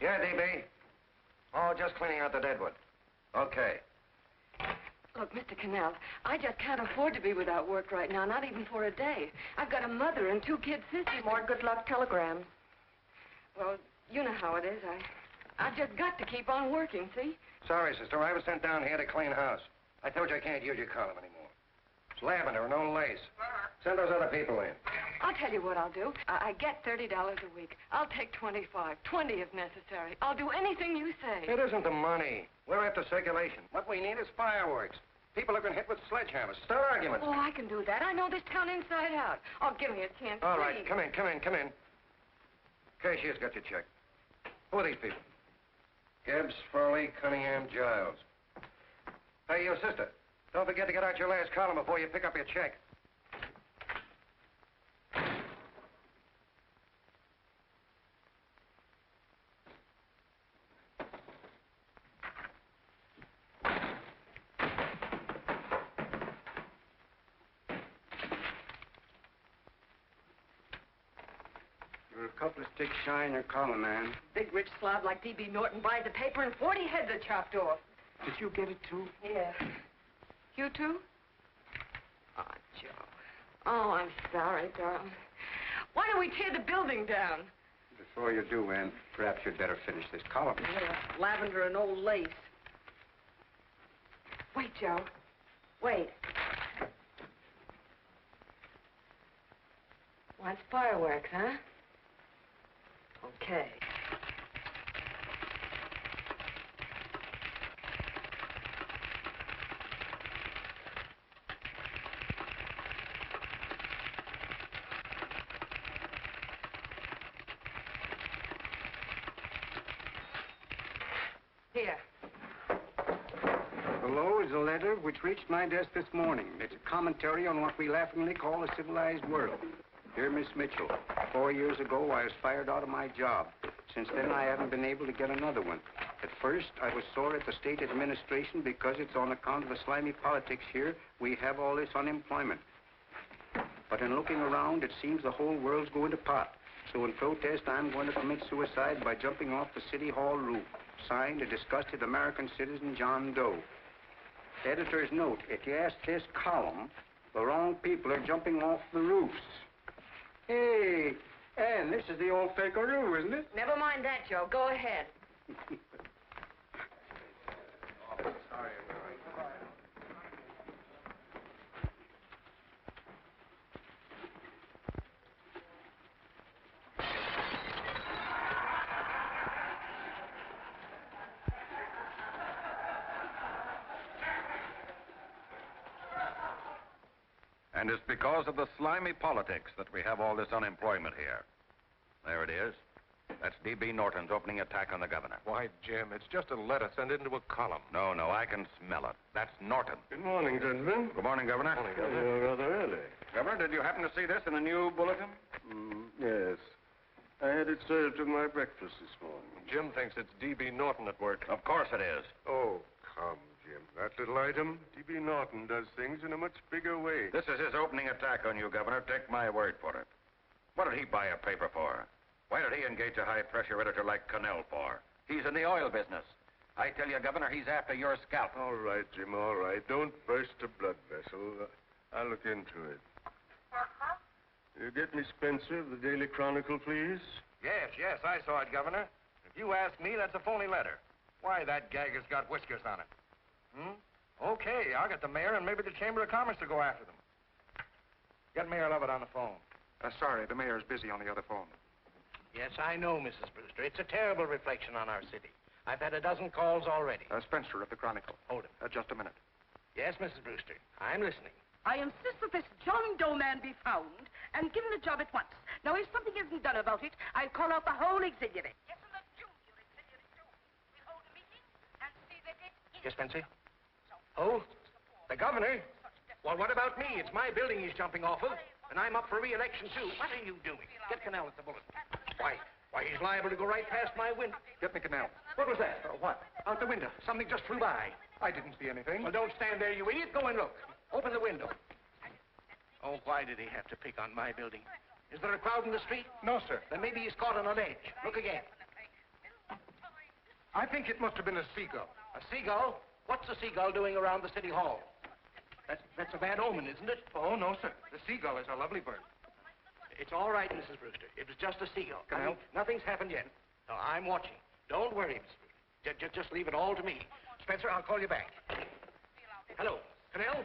Yeah, DB. Oh, just cleaning out the deadwood. Okay. Look, Mr. Cannell, I just can't afford to be without work right now, not even for a day. I've got a mother and 2 kid sisters. More good luck telegrams. Well, you know how it is. I've just got to keep on working, see? Sorry, sister. I was sent down here to clean house. I told you I can't use your column anymore. It's lavender and no lace. Send those other people in. I'll tell you what I'll do. I get $30 a week. I'll take 25, 20 if necessary. I'll do anything you say. It isn't the money. We're after circulation. What we need is fireworks. People have been hit with sledgehammers. Start arguments. Oh, I can do that. I know this town inside out. Oh, give me a chance, All right, please. come in. Cashier's got your check. Who are these people? Gibbs, Farley, Cunningham, Giles. Hey, you sister. Don't forget to get out your last column before you pick up your check. You're a couple of sticks shy in your column, man. Big rich slob like D.B. Norton buys a paper and 40 heads are chopped off. Did you get it, too? Yeah. You too? Oh, Joe. Oh, I'm sorry, darling. Why don't we tear the building down? Before you do, Ann, perhaps you'd better finish this column. Yeah, lavender and old lace. Wait, Joe. Wait. Wants fireworks, huh? Okay. Here. Below is a letter which reached my desk this morning. It's a commentary on what we laughingly call a civilized world. Dear Miss Mitchell, 4 years ago I was fired out of my job. Since then I haven't been able to get another one. At first I was sore at the state administration because it's on account of the slimy politics here we have all this unemployment. But in looking around, it seems the whole world's going to pot. So in protest, I'm going to commit suicide by jumping off the City Hall roof. Signed, a disgusted American citizen, John Doe. Editor's note, if you ask this column, the wrong people are jumping off the roofs. Hey, Ann, this is the old fakeroo, isn't it? Never mind that, Joe. Go ahead. Sorry. And it's because of the slimy politics that we have all this unemployment here. There it is. That's D.B. Norton's opening attack on the governor. Why, Jim, it's just a letter sent into a column. No, I can smell it. That's Norton. Good morning, gentlemen. Good morning, Governor. Morning, Governor. You're rather early. Governor, did you happen to see this in the new bulletin? Yes. I had it served with my breakfast this morning. Jim thinks it's D.B. Norton at work. Of course it is. Oh, come, Jim. That little item, D.B. Norton does things in a much bigger way. This is his opening attack on you, Governor. Take my word for it. What did he buy a paper for? Why did he engage a high-pressure editor like Cannell for? He's in the oil business. I tell you, Governor, he's after your scalp. All right, Jim, all right. Don't burst a blood vessel. I'll look into it. You get me Spencer of the Daily Chronicle, please? Yes, I saw it, Governor. If you ask me, that's a phony letter. Why, that gag has got whiskers on it. Okay, I'll get the mayor and maybe the Chamber of Commerce to go after them. Get Mayor Lovett on the phone. Sorry, the mayor's busy on the other phone. Yes, I know, Mrs. Brewster. It's a terrible reflection on our city. I've had a dozen calls already. Spencer of the Chronicle. Hold him. Just a minute. Yes, Mrs. Brewster. I'm listening. I insist that this John Doe man be found and given a job at once. Now, if something isn't done about it, I'll call out the whole auxiliary. Yes, and the junior auxiliary, too. We'll hold a meeting and see that it is... Yes, Spencer? Oh, the governor? Well, what about me? It's my building he's jumping off of, and I'm up for re-election, too. What are you doing? Get Cannell at the bulletin. Why, he's liable to go right past my window. Get me Cannell. What was that? What? Out the window. Something just flew by. I didn't see anything. Well, don't stand there, you idiot. Go and look. Open the window. Oh, why did he have to pick on my building? Is there a crowd in the street? No, sir. Then maybe he's caught on a ledge. Look again. I think it must have been a seagull. A seagull? What's a seagull doing around the city hall? That's a bad omen, isn't it? Oh, no, sir. The seagull is a lovely bird. It's all right, Mrs. Brewster. It was just a seagull. Can I help? Nothing's happened yet. No, I'm watching. Don't worry, Mrs. Brewster. Just leave it all to me. Spencer, I'll call you back. Hello, Canell?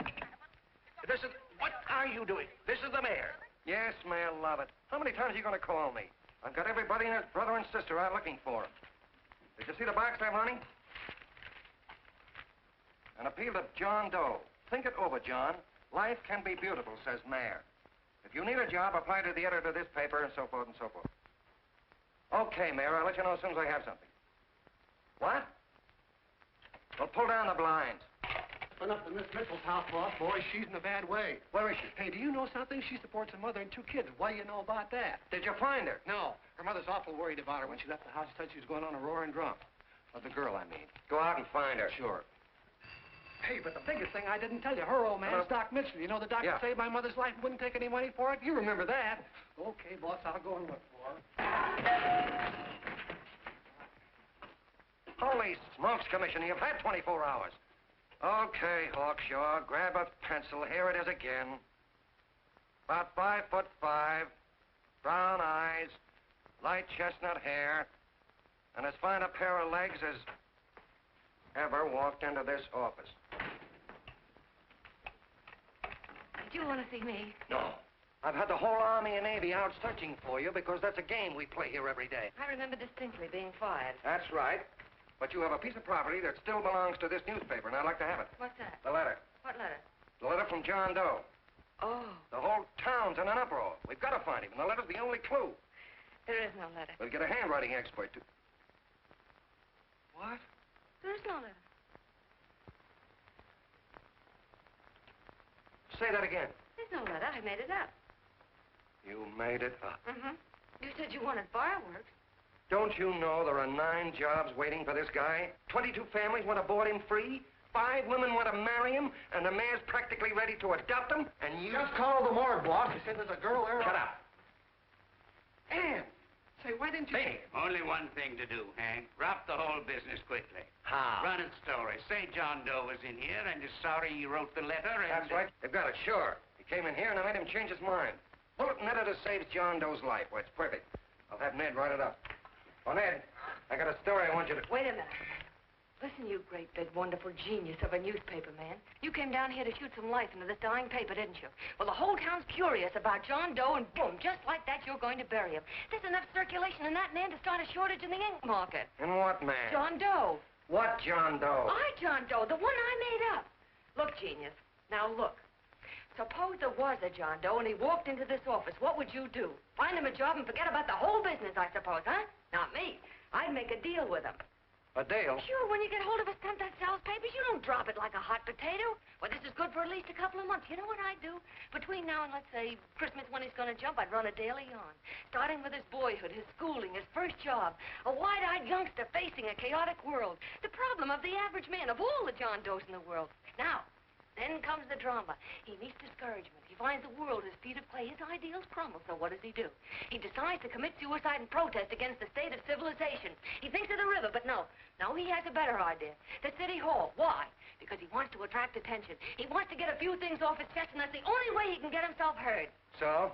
What are you doing? This is the mayor. Yes, Mayor Lovett. How many times are you going to call me? I've got everybody and his brother and sister out looking for him. Did you see the box I'm running? An appeal to John Doe. Think it over, John. Life can be beautiful, says Mayor. If you need a job, apply to the editor of this paper, and so forth and so forth. Okay, Mayor, I'll let you know as soon as I have something. What? Well, pull down the blinds. Went up to Miss Mitchell's house, boss. Boy, she's in a bad way. Where is she? Hey, do you know something? She supports a mother and 2 kids. What do you know about that? Did you find her? No. Her mother's awful worried about her. When she left the house, she said she was going on a roaring drunk. Of the girl, I mean. Go out and find her. Sure. Hey, but the biggest thing I didn't tell you, her old man's Doc Mitchell. You know the doctor Yeah. saved my mother's life and wouldn't take any money for it? You remember that. Okay, boss, I'll go and look for her. Holy smokes, Commissioner, you've had 24 hours. Okay, Hawkshaw, grab a pencil. Here it is again. About 5'5", brown eyes, light chestnut hair, and as fine a pair of legs as ever walked into this office. Did you want to see me? No. I've had the whole Army and Navy out searching for you because that's a game we play here every day. I remember distinctly being fired. That's right. But you have a piece of property that still belongs to this newspaper, and I'd like to have it. What's that? The letter. What letter? The letter from John Doe. Oh, The whole town's in an uproar. We've got to find him, and the letter's the only clue. there is no letter. We'll get a handwriting expert to... What? There is no letter. Say that again. There's no letter. I made it up. You made it up. Mm-hmm. You said you wanted fireworks. Don't you know there are 9 jobs waiting for this guy? 22 families want to board him free. 5 women want to marry him, and the mayor's practically ready to adopt him, and you... Just call the morgue, boss. He said there's a girl there. Shut up. Ann! Say, why didn't you... Hey. Only one thing to do, Hank. Drop the whole business quickly. How? Run its story. Say John Doe was in here and is sorry he wrote the letter and... That's right. They've got it, sure. He came in here, and I made him change his mind. Bulletin editor saves John Doe's life. Well, it's perfect. I'll have Ned write it up. Oh, Ned, I got a story I want you to... Wait a minute. Listen, you great, big, wonderful genius of a newspaper man. You came down here to shoot some life into this dying paper, didn't you? Well, the whole town's curious about John Doe, and boom, just like that, you're going to bury him. There's enough circulation in that man to start a shortage in the ink market. In what, man? John Doe. What John Doe? John Doe, the one I made up. Look, genius, now look. Suppose there was a John Doe and he walked into this office. What would you do? Find him a job and forget about the whole business, I suppose, huh? Not me. I'd make a deal with him. A deal? Sure, when you get hold of a stunt that sells papers, you don't drop it like a hot potato. Well, this is good for at least a couple of months. You know what I'd do? Between now and, let's say, Christmas when he's going to jump, I'd run a daily on. Starting with his boyhood, his schooling, his first job. A wide-eyed youngster facing a chaotic world. The problem of the average man, of all the John Does in the world. Now, then comes the drama. He meets discouragement. He finds the world his feet of clay. His ideals crumble. So what does he do? He decides to commit suicide and protest against the state of civilization. He thinks of the river, but no. No, he has a better idea. The city hall. Why? Because he wants to attract attention. He wants to get a few things off his chest, and that's the only way he can get himself heard. So?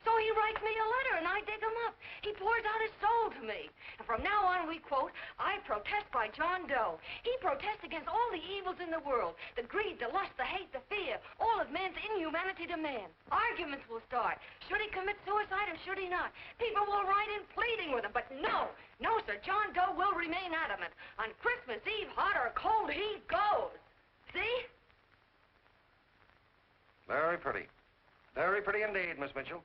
So he writes me a letter, and I dig him up. He pours out his soul to me. And from now on, we quote, I protest by John Doe. He protests against all the evils in the world. The greed, the lust, the hate, the fear. All of man's inhumanity to man. Arguments will start. Should he commit suicide or should he not? People will write in pleading with him. But no, sir, John Doe will remain adamant. On Christmas Eve, hot or cold, he goes. See? Very pretty. Very pretty indeed, Miss Mitchell.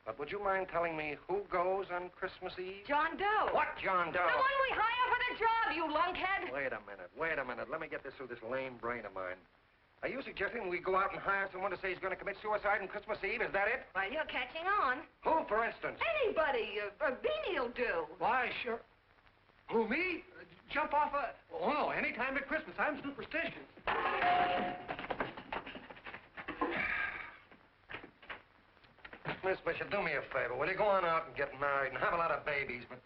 But would you mind telling me who goes on Christmas Eve? John Doe. What John Doe? The one we hire for the job, you lunkhead. Wait a minute. Let me get this through this lame brain of mine. Are you suggesting we go out and hire someone to say he's going to commit suicide on Christmas Eve? Is that it? Well, you're catching on. Who, for instance? Anybody. Beanie'll do. Why, sure. Who, me? Jump off a... Oh, no, any time at Christmas. I'm superstitious. Miss Bishop, do me a favor. Will you go on out and get married and have a lot of babies, but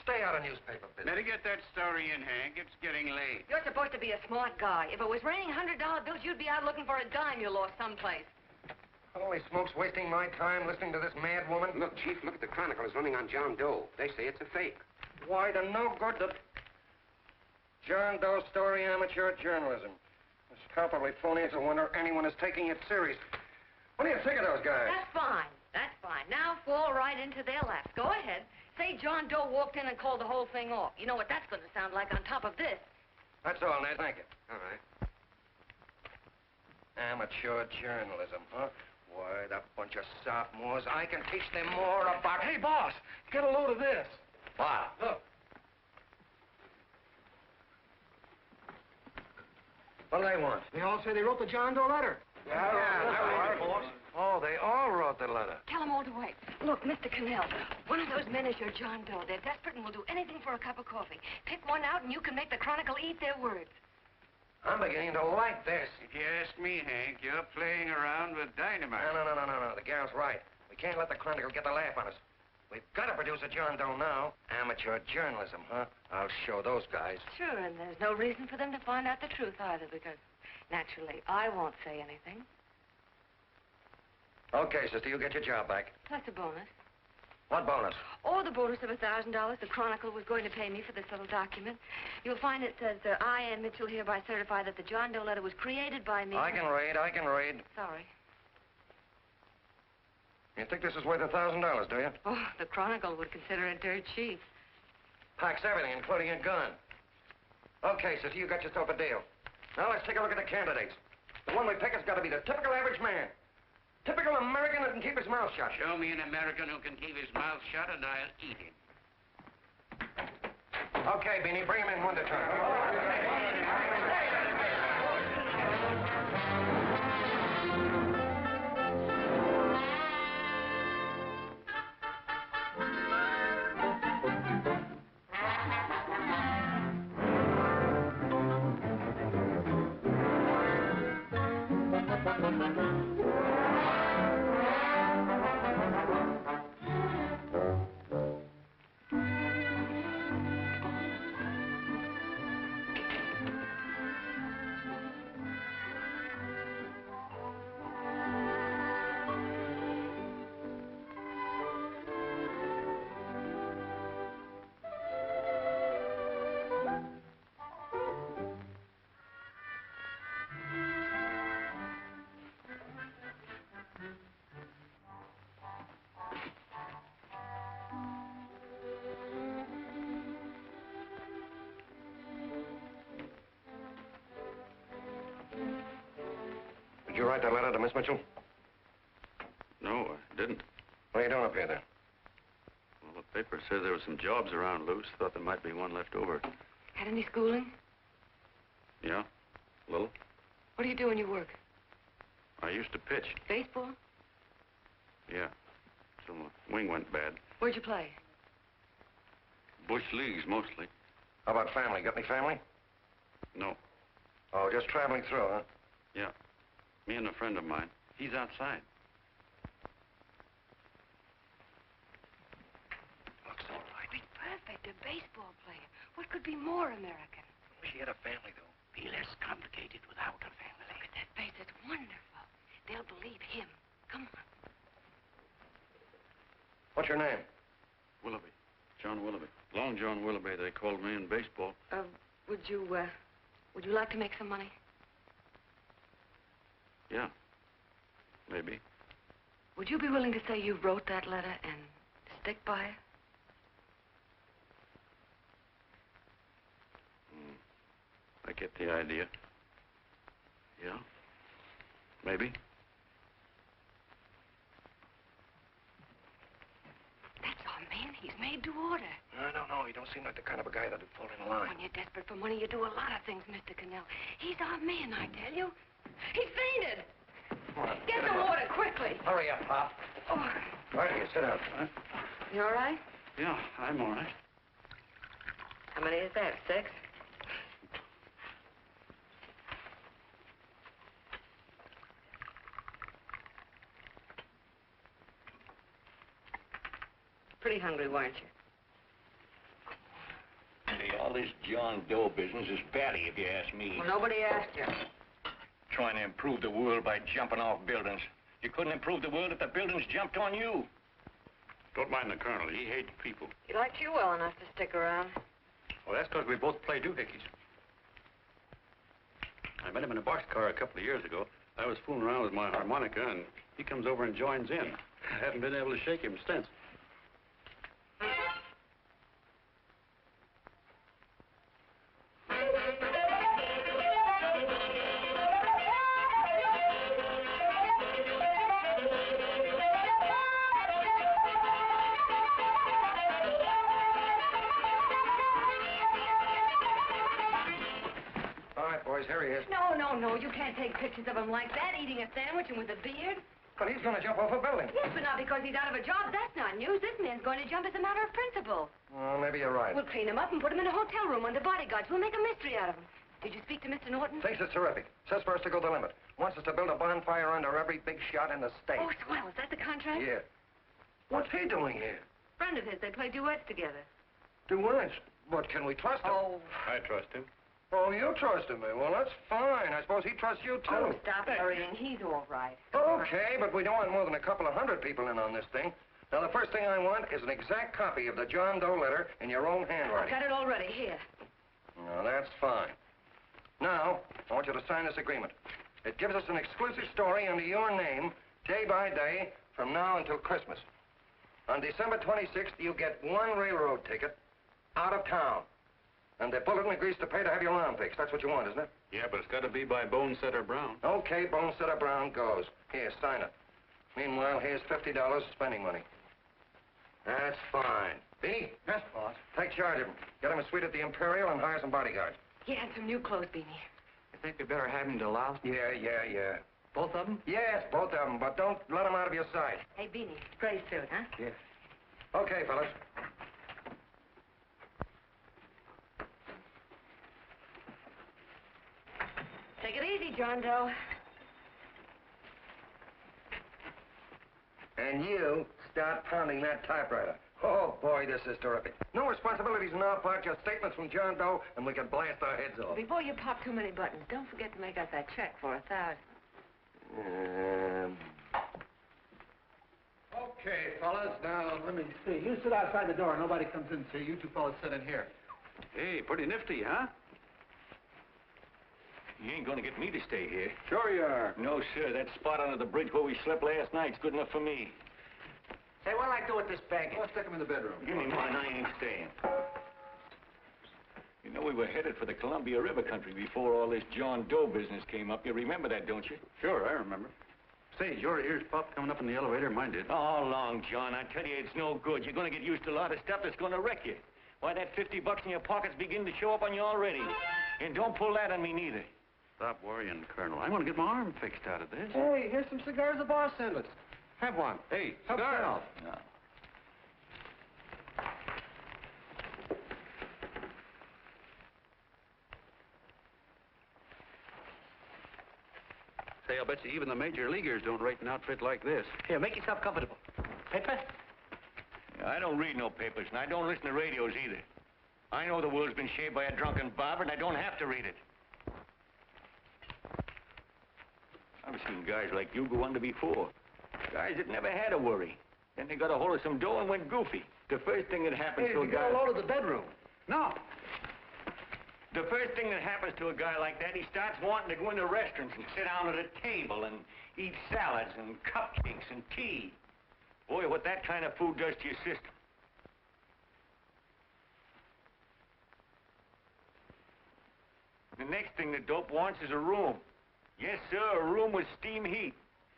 Stay out of newspaper business. Better get that story in, Hank. It's getting late. You're supposed to be a smart guy. If it was raining $100 bills, you'd be out looking for a dime you lost someplace. Holy smokes, wasting my time listening to this mad woman. Look, Chief, look at the Chronicle. It's running on John Doe. They say it's a fake. Why, the no good that... John Doe story amateur journalism. It's palpably phony. It's a wonder anyone is taking it serious. What do you think of those guys? That's fine. That's fine. Now fall right into their laps. Go ahead. Say John Doe walked in and called the whole thing off. You know what that's going to sound like on top of this. That's all, Ned. Thank you. All right. Amateur journalism, huh? Why, that bunch of sophomores, I can teach them more about... Hey, boss, get a load of this. What? Look. What do they want? They all say they wrote the John Doe letter. Yeah, boss. Oh, they all wrote the letter. Tell them all to wait. Look, Mr. Cannell, one of those men is your John Doe. They're desperate and will do anything for a cup of coffee. Pick one out and you can make the Chronicle eat their words. I'm beginning to like this. If you ask me, Hank, you're playing around with dynamite. No. The gal's right. We can't let the Chronicle get the laugh on us. We've got to produce a John Doe now. Amateur journalism, huh? I'll show those guys. Sure, and there's no reason for them to find out the truth either, because naturally I won't say anything. Okay, sister, you get your job back. That's a bonus. What bonus? Or the bonus of $1,000 the Chronicle was going to pay me for this little document. You'll find it says, I, Ann Mitchell, hereby certify that the John Doe letter was created by me. I can read. Sorry. You think this is worth $1,000, do you? Oh, the Chronicle would consider it dirt cheap. Packs everything, including a gun. Okay, sister, you got yourself a deal. Now let's take a look at the candidates. The one we pick has got to be the typical average man. Typical American that can keep his mouth shut. Show me an American who can keep his mouth shut and I'll eat him. Okay, Beanie, bring him in one at a time. Did you write that letter to Miss Mitchell? No, I didn't. What are you doing up here, then? Well, the paper said there were some jobs around loose. Thought there might be one left over. Had any schooling? Yeah, a little. What do you do when you work? I used to pitch. Baseball? Yeah. So my wing went bad. Where'd you play? Bush leagues, mostly. How about family? Got any family? No. Oh, just traveling through, huh? Yeah. Me and a friend of mine. He's outside. Looks all right. Be perfect, a baseball player. What could be more American? She had a family, though. Be less complicated without a family. Look at that face. It's wonderful. They'll believe him. Come on. What's your name? Willoughby. John Willoughby. Long John Willoughby, they called me in baseball. Would you like to make some money? Yeah. Maybe. Would you be willing to say you wrote that letter and stick by it? I get the idea. Yeah. Maybe. That's our man. He's made to order. I don't know. He don't seem like the kind of a guy that'd fall in line. When you're desperate for money, you do a lot of things, Mr. Cannell. He's our man, I tell you. He's fainted. Come on, Get some water, quickly. Hurry up, Pop. Oh, Right here, sit down. Huh? you all right? Yeah, I'm all right. How many is that, 6? Pretty hungry, weren't you? this John Doe business is batty, if you ask me. Well, nobody asked you. Trying to improve the world by jumping off buildings. You couldn't improve the world if the buildings jumped on you. Don't mind the colonel. He hates people. He liked you well enough to stick around. Well, that's because we both play doohickeys. I met him in a boxcar a couple of years ago. I was fooling around with my harmonica, and he comes over and joins in. I haven't been able to shake him since. No, you can't take pictures of him like that, eating a sandwich and with a beard. But he's going to jump off a building. Yes, but not because he's out of a job. That's not news. This man's going to jump as a matter of principle. Well, maybe you're right. We'll clean him up and put him in a hotel room under bodyguards. We'll make a mystery out of him. Did you speak to Mr. Norton? Thinks it's terrific. Says for us to go the limit. Wants us to build a bonfire under every big shot in the state. Oh, swell. Is that the contract? Yeah. What's he doing here? Friend of his. They play duets together. Duets? But can we trust him? Oh. I trust him. Oh, you trusted me. Well, that's fine. I suppose he trusts you, too. Oh, stop worrying. He's all right. Okay, but we don't want more than a couple of hundred people in on this thing. Now, the first thing I want is an exact copy of the John Doe letter in your own handwriting. I've got it already. Here. Now, that's fine. Now, I want you to sign this agreement. It gives us an exclusive story under your name, day by day, from now until Christmas. On December 26th, you get one railroad ticket out of town. And the bulletin agrees to pay to have your lawn fixed. That's what you want, isn't it? Yeah, but it's got to be by Bonesetter Brown. Okay, Bonesetter Brown goes. Here, sign it. Meanwhile, here's $50 spending money. That's fine. Beanie? Yes, boss. Take charge of him. Get him a suite at the Imperial and hire some bodyguards. Yeah, and some new clothes, Beanie. You think we better have him to louse? Yeah. Both of them? Yes, both of them, but don't let them out of your sight. Hey, Beanie, gray suit, huh? Yes. Okay, fellas. Take it easy, John Doe. And you start pounding that typewriter. Oh, boy, this is terrific. No responsibilities on our part, just statements from John Doe, and we can blast our heads off. Before you pop too many buttons, don't forget to make out that check for $1,000. Okay, fellas, now, let me see. You sit outside the door. Nobody comes in, see. You two fellas sit in here. Hey, pretty nifty, huh? You ain't gonna get me to stay here. Sure you are. No, sir. That spot under the bridge where we slept last night's good enough for me. Say, what'll I do with this baggage? Let's stick him in the bedroom. Give me mine. I ain't staying. You know, we were headed for the Columbia River country before all this John Doe business came up. You remember that, don't you? Sure, I remember. Say, your ears popped coming up in the elevator. Mine did. All along, John. I tell you, it's no good. You're gonna get used to a lot of stuff that's gonna wreck you. Why, that $50 in your pocket's beginning to show up on you already. And don't pull that on me, neither. Stop worrying, Colonel. I want to get my arm fixed out of this. Hey, here's some cigars the boss sent us. Have one. Hey, Help cigars. yourself. No. Say, I'll bet you even the major leaguers don't rate an outfit like this. Here, make yourself comfortable. Paper? I don't read no papers, and I don't listen to radios either. I know the world's been shaped by a drunken barber, and I don't have to read it. I've seen guys like you go under before. Guys that never had a worry. Then they got a hold of some dough and went goofy. The first thing that happens to a guy... Get a load of the bedroom. No. The first thing that happens to a guy like that, he starts wanting to go into restaurants and sit down at a table and eat salads and cupcakes and tea. Boy, what that kind of food does to your system. The next thing the dope wants is a room. Yes, sir, a room with steam heat,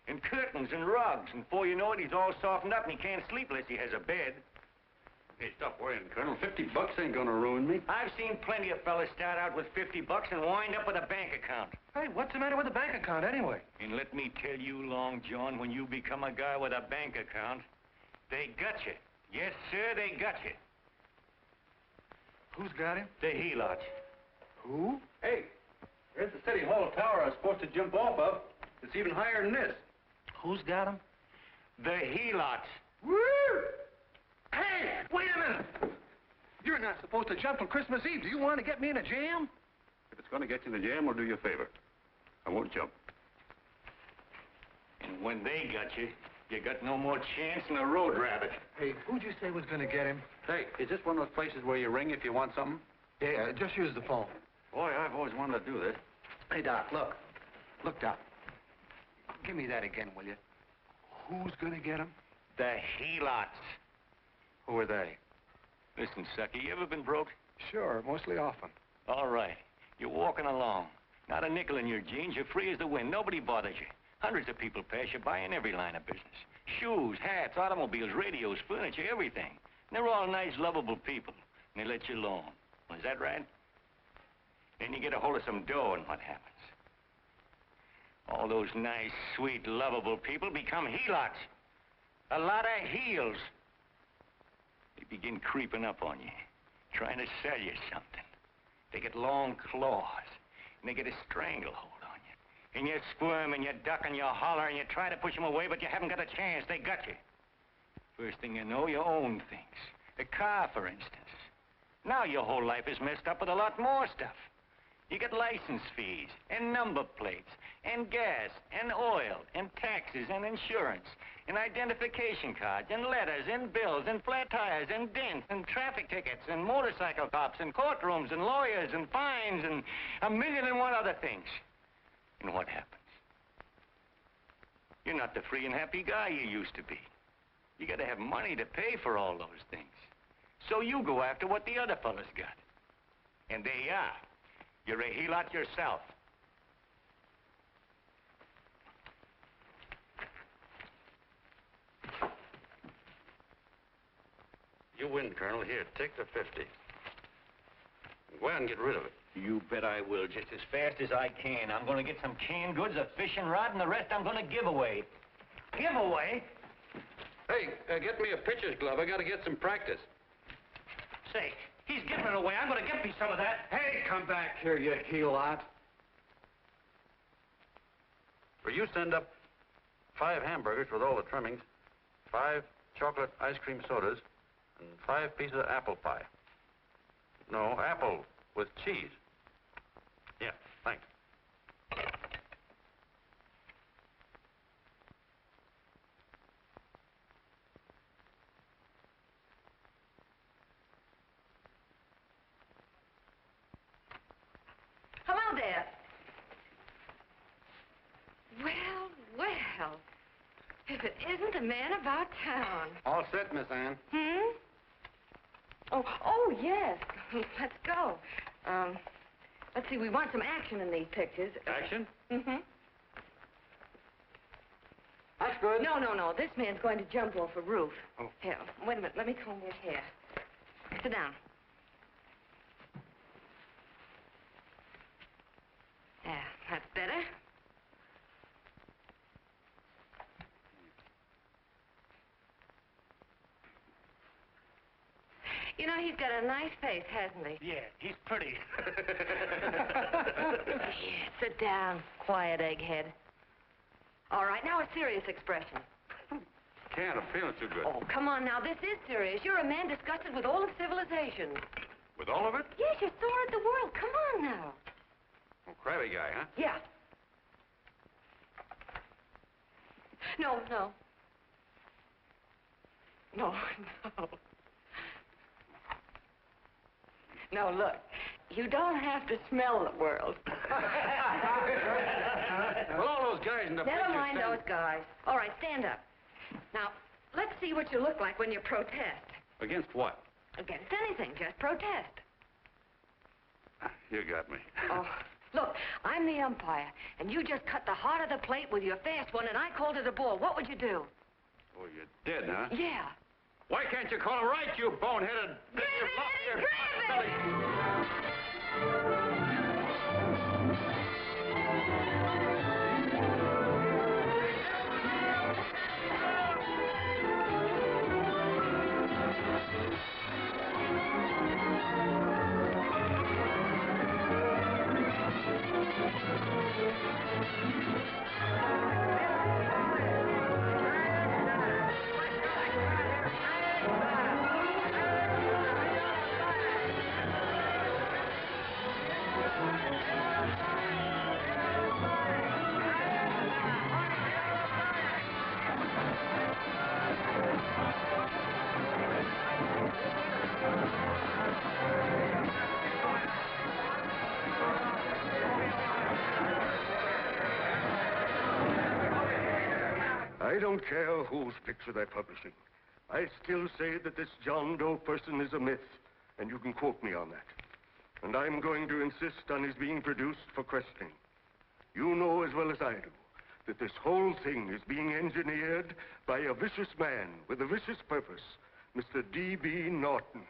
and curtains and rugs, and before you know it, he's all softened up and he can't sleep unless he has a bed. Hey, stop worrying, Colonel. $50 ain't gonna ruin me. I've seen plenty of fellas start out with $50 and wind up with a bank account. Hey, what's the matter with the bank account, anyway? And let me tell you, Long John, when you become a guy with a bank account, they got you. Yes, sir, they got you. Who's got him? The helots. Who? Hey, there's the City Hall tower I was supposed to jump off of. It's even higher than this. Who's got him? The helots. Woo! Hey, wait a minute! You're not supposed to jump on Christmas Eve. Do you want to get me in a jam? If it's going to get you in the jam, I'll do you a favor. I won't jump. And when they got you, you got no more chance than a road rabbit. Hey, who'd you say was going to get him? Hey, is this one of those places where you ring if you want something? Yeah, just use the phone. Boy, I've always wanted to do this. Hey, Doc, look. Look, Doc. Give me that again, will you? Who's going to get him? The helots. Who are they? Listen, sucker, you ever been broke? Sure, mostly often. All right. You're walking along. Not a nickel in your jeans. You're free as the wind. Nobody bothers you. Hundreds of people pass you by in every line of business. Shoes, hats, automobiles, radios, furniture, everything. And they're all nice, lovable people. And they let you alone. Is that right? Then you get a hold of some dough, and what happens? All those nice, sweet, lovable people become helots. A lot of heels. They begin creeping up on you, trying to sell you something. They get long claws, and they get a stranglehold on you. And you squirm, and you duck, and you holler, and you try to push them away, but you haven't got a chance. They got you. First thing you know, you own things. A car, for instance. Now your whole life is messed up with a lot more stuff. You get license fees, and number plates, and gas, and oil, and taxes, and insurance, and identification cards, and letters, and bills, and flat tires, and dents, and traffic tickets, and motorcycle cops, and courtrooms, and lawyers, and fines, and a million and one other things. And what happens? You're not the free and happy guy you used to be. You gotta have money to pay for all those things. So you go after what the other fellas got. And there you are. You're a helot yourself. You win, Colonel. Here, take the 50. Go out and get rid of it. You bet I will, just as fast as I can. I'm gonna get some canned goods, a fishing rod, and the rest I'm gonna give away. Give away? Hey, get me a pitcher's glove. I got to get some practice. Say, he's giving it away. I'm gonna get me some of that. Hey, come back here, you helot. For you send up 5 hamburgers with all the trimmings, 5 chocolate ice cream sodas, and 5 pieces of apple pie. No, apple with cheese. Yeah, thanks. Hello there. Well, well. If it isn't the man about town. All set, Miss Ann. Hmm? Oh, yes. Let's go. Let's see, we want some action in these pictures. Action? Mm-hmm. That's good. No. This man's going to jump off a roof. Oh. Here, wait a minute. Let me comb your hair. Sit down. Yeah, that's better. You know, he's got a nice face, hasn't he? Yeah, he's pretty. Yeah, sit down, quiet egghead. All right, now a serious expression. Can't. I'm feeling too good. Oh, come on now, this is serious. You're a man disgusted with all of civilization. With all of it? Yes, you're sore at the world. Come on now. Oh, crabby guy, huh? Yeah. No. No, look. You don't have to smell the world. Well, all those guys in the Never picture mind stand- those guys. All right, stand up. Now, let's see what you look like when you protest. Against what? Against anything, just protest. You got me. Oh, look, I'm the umpire, and you just cut the heart of the plate with your fast one, and I called it a ball. What would you do? Oh, you did, huh? Yeah. Why can't you call him right, you boneheaded... Grab it! I don't care whose picture they're publishing. I still say that this John Doe person is a myth, and you can quote me on that. And I'm going to insist on his being produced for questioning. You know as well as I do that this whole thing is being engineered by a vicious man with a vicious purpose, Mr. D.B. Norton.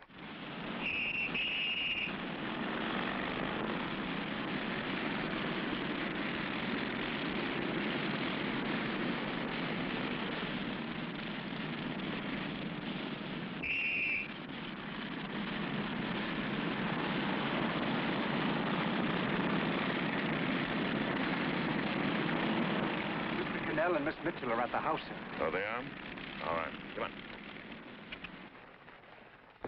And Miss Mitchell are at the house, sir. Oh, they are? All right. Come on.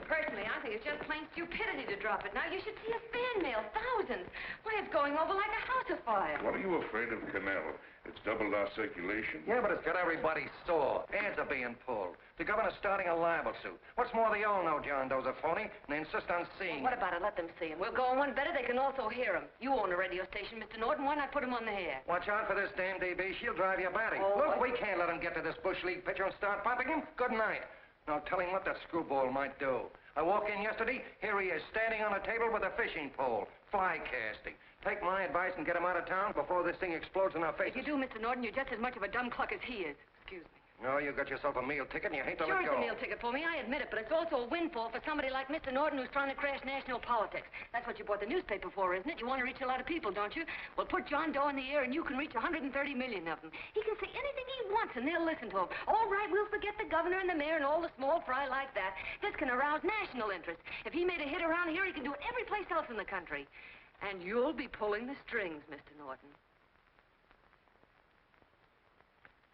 Personally, I think it's just plain stupidity to drop it. Now, you should see a fan mail, thousands. Why, it's going over like a house afire. What are you afraid of, Canal? It's doubled our circulation. Yeah, but it's got everybody sore. Ads are being pulled. The governor's starting a libel suit. What's more, they all know John Doe's a phony, and they insist on seeing What about it? Let them see him. We'll go on one better. They can also hear him. You own a radio station, Mr. Norton. Why not put him on the air? Watch out for this damn DB. She'll drive you batty. Oh, Look, what? we can't let him get to this Bush League pitcher and start pumping him. Good night. Now, tell him what that screwball might do. I walked in yesterday. Here he is, standing on a table with a fishing pole. Fly casting. Take my advice and get him out of town before this thing explodes in our faces. If you do, Mr. Norton, you're just as much of a dumb cluck as he is. Excuse me. No, you got yourself a meal ticket and you hate to Sure, let it's go. a meal ticket for me, I admit it, but it's also a windfall for somebody like Mr. Norton who's trying to crash national politics. That's what you bought the newspaper for, isn't it? You want to reach a lot of people, don't you? Well, put John Doe in the air and you can reach 130 million of them. He can say anything he wants and they'll listen to him. All right, we'll forget the governor and the mayor and all the small fry like that. This can arouse national interest. If he made a hit around here, he can do it every place else in the country. And you'll be pulling the strings, Mr. Norton.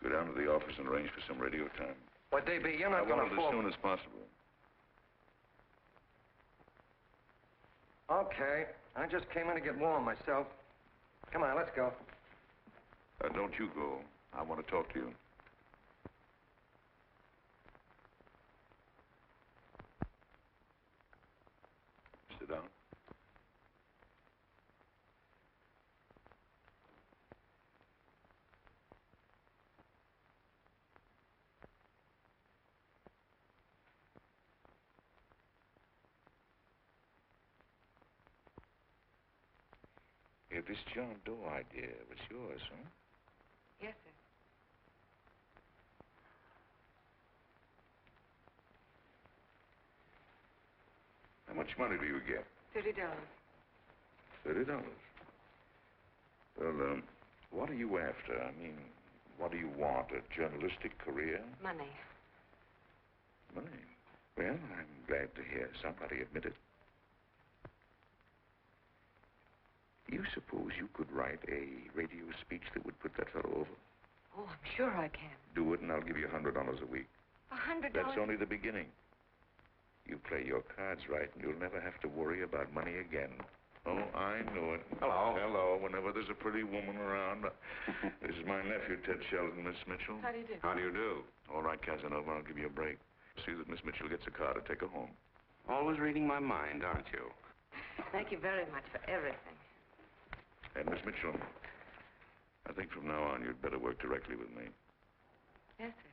Go down to the office and arrange for some radio time. But, DB, you're not I going want to it fall... as soon as possible. Okay. I just came in to get warm myself. Come on, let's go. Don't you go. I want to talk to you. Sit down. Yeah, this John Doe idea was yours, huh? Yes, sir. How much money do you get? $30. $30. Well, what are you after? I mean, what do you want? A journalistic career? Money. Money? Well, I'm glad to hear somebody admit it. Do you suppose you could write a radio speech that would put that fellow over? Oh, I'm sure I can. Do it, and I'll give you $100 a week. $100? That's only the beginning. You play your cards right, and you'll never have to worry about money again. Oh, I know it. Hello. Hello. Whenever there's a pretty woman around. This is my nephew, Ted Sheldon, Miss Mitchell. How do you do? How do you do? All right, Casanova, I'll give you a break. See that Miss Mitchell gets a car to take her home. Always reading my mind, aren't you? Thank you very much for everything. And Miss Mitchell, I think from now on you'd better work directly with me. Yes, sir.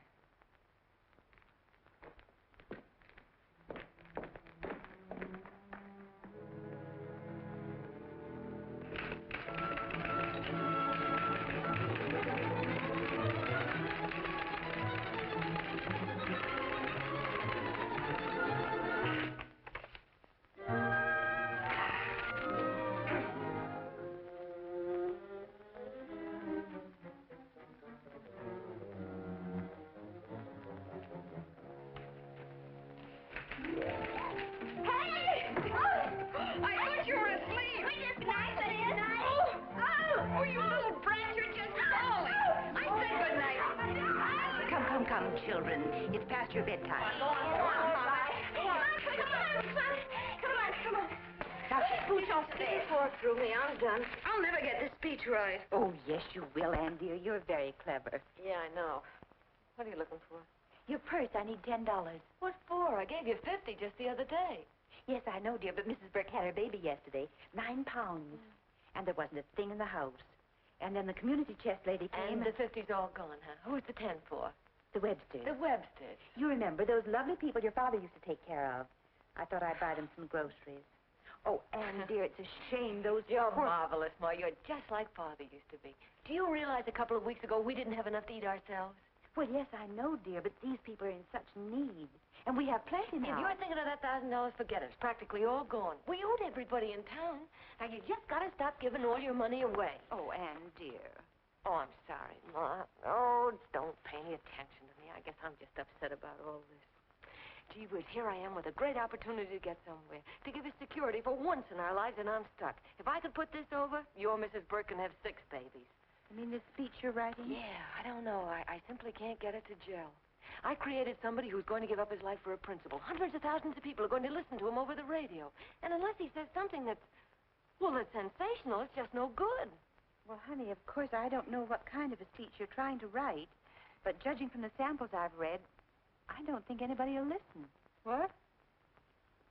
Children, it's past your bedtime. Come on. Now, scooch off Get there. this fork through me. I'm done. I'll never get this speech right. Oh, yes, you will, Ann, dear. You're very clever. Yeah, I know. What are you looking for? Your purse, I need $10. What for? I gave you 50 just the other day. Yes, I know, dear, but Mrs. Burke had her baby yesterday. 9 pounds. And there wasn't a thing in the house. And then the community chest lady came. And the 50's all gone, huh? Who's the 10 for? The Websters. The Websters. You remember those lovely people your father used to take care of. I thought I'd buy them some groceries. Oh, Anne, dear, it's a shame those... You're marvelous, Ma. You're just like Father used to be. Do you realize a couple of weeks ago we didn't have enough to eat ourselves? Well, yes, I know, dear, but these people are in such need. And we have plenty now. If you're thinking of that $1,000, forget it. It's practically all gone. We owed everybody in town. Now, you just got to stop giving all your money away. Oh, Anne, dear. Oh, I'm sorry, Ma. Oh, don't pay any attention to me. I guess I'm just upset about all this. Gee whiz, here I am with a great opportunity to get somewhere, to give us security for once in our lives, and I'm stuck. If I could put this over, your Mrs. Burke can have 6 babies. You mean this speech you're writing? Yeah, I don't know. I simply can't get it to gel. I created somebody who's going to give up his life for a principle. Hundreds of thousands of people are going to listen to him over the radio. And unless he says something that's, well, that's sensational, it's just no good. Well, honey, of course, I don't know what kind of a speech you're trying to write, but judging from the samples I've read, I don't think anybody will listen. What?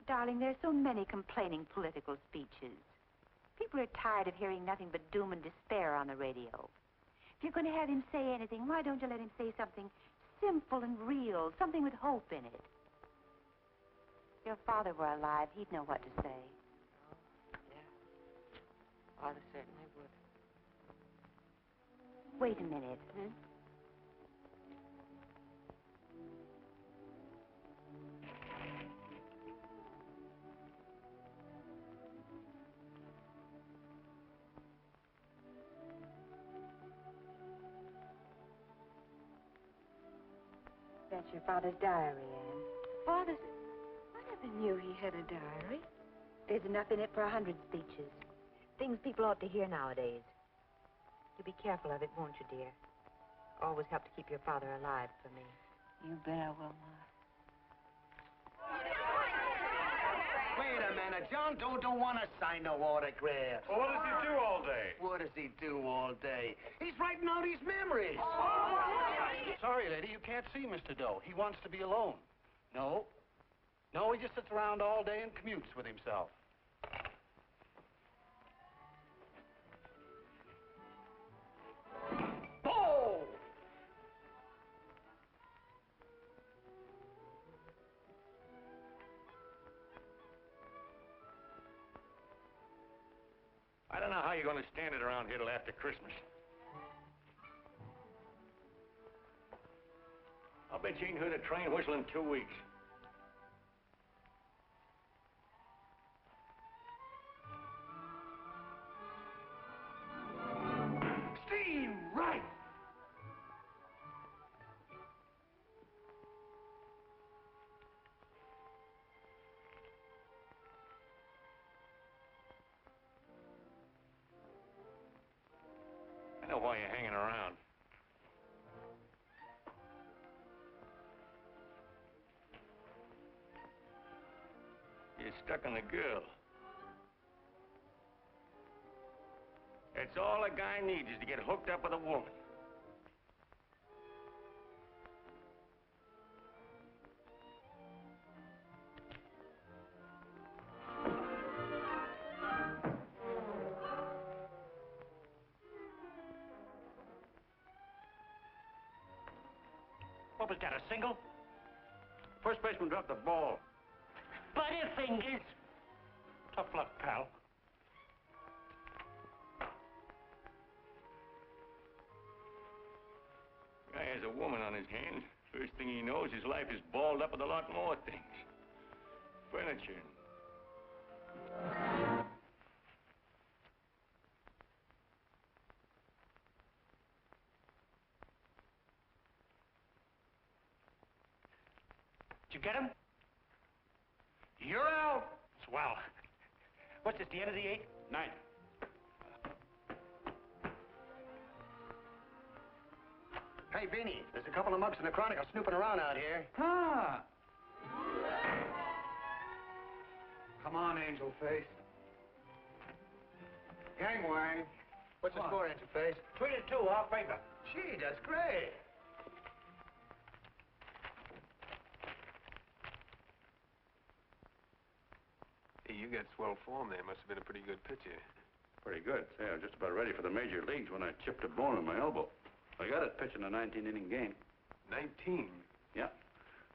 Darling, there's so many complaining political speeches. People are tired of hearing nothing but doom and despair on the radio. If you're going to have him say anything, why don't you let him say something simple and real, something with hope in it? If your father were alive, he'd know what to say. Yeah. Father certainly would. Wait a minute. That's your father's diary, Anne. Father's... I never knew he had a diary. There's enough in it for 100 speeches. Things people ought to hear nowadays. You'll be careful of it, won't you, dear? Always help to keep your father alive for me. You bet I will, Ma. Wait a minute. John Doe don't want to sign no autograph. Well, what does he do all day? What does he do all day? He's writing out his memories. Sorry, lady, you can't see Mr. Doe. He wants to be alone. No, he just sits around all day and commutes with himself. Oh! I don't know how you're going to stand it around here till after Christmas. I'll bet you ain't heard a train whistle in 2 weeks. Steve, right! I know why you're hanging around. You're stuck on the girl. That's all a guy needs is to get hooked up with a woman. What was that, a single? First baseman dropped the ball. Butterfingers. Tough luck, pal. Guy has a woman on his hands. First thing he knows, his life is balled up with a lot more things. Furniture. Did you get him? You're out. Swell. What's this, the end of the 8th? 9. Hey, Beanie, there's a couple of mugs in the Chronicle snooping around out here. Huh. Come on, Angel Face. Gangway. What's the score, Angel Face? 3-2, off paper. Gee, that's great. Hey, you got swell form there. Must have been a pretty good pitcher. Pretty good. Say, I was just about ready for the major leagues when I chipped a bone in my elbow. I got it pitching a 19-inning game. 19? Yeah.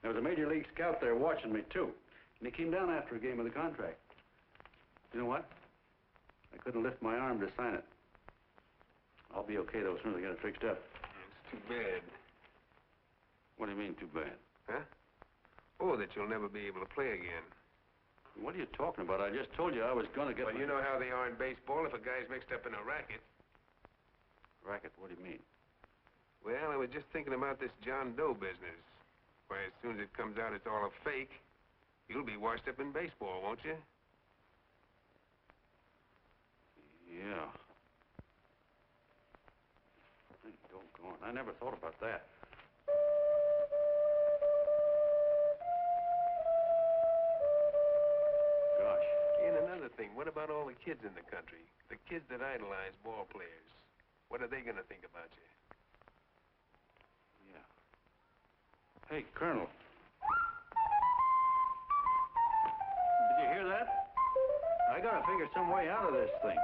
There was a major league scout there watching me, too. And he came down after a game with the contract. You know what? I couldn't lift my arm to sign it. I'll be okay, though, as soon as I get it fixed up. It's too bad. What do you mean, too bad? Huh? Oh, that you'll never be able to play again. What are you talking about? I just told you I was going to get... Well, you know how they are in baseball if a guy's mixed up in a racket. Racket? What do you mean? Well, I was just thinking about this John Doe business. Why, as soon as it comes out it's all a fake, you'll be washed up in baseball, won't you? Yeah. Doggone, I never thought about that. Gosh. And another thing, what about all the kids in the country? The kids that idolize ball players. What are they going to think about you? Yeah. Hey, Colonel. Did you hear that? I gotta figure some way out of this thing.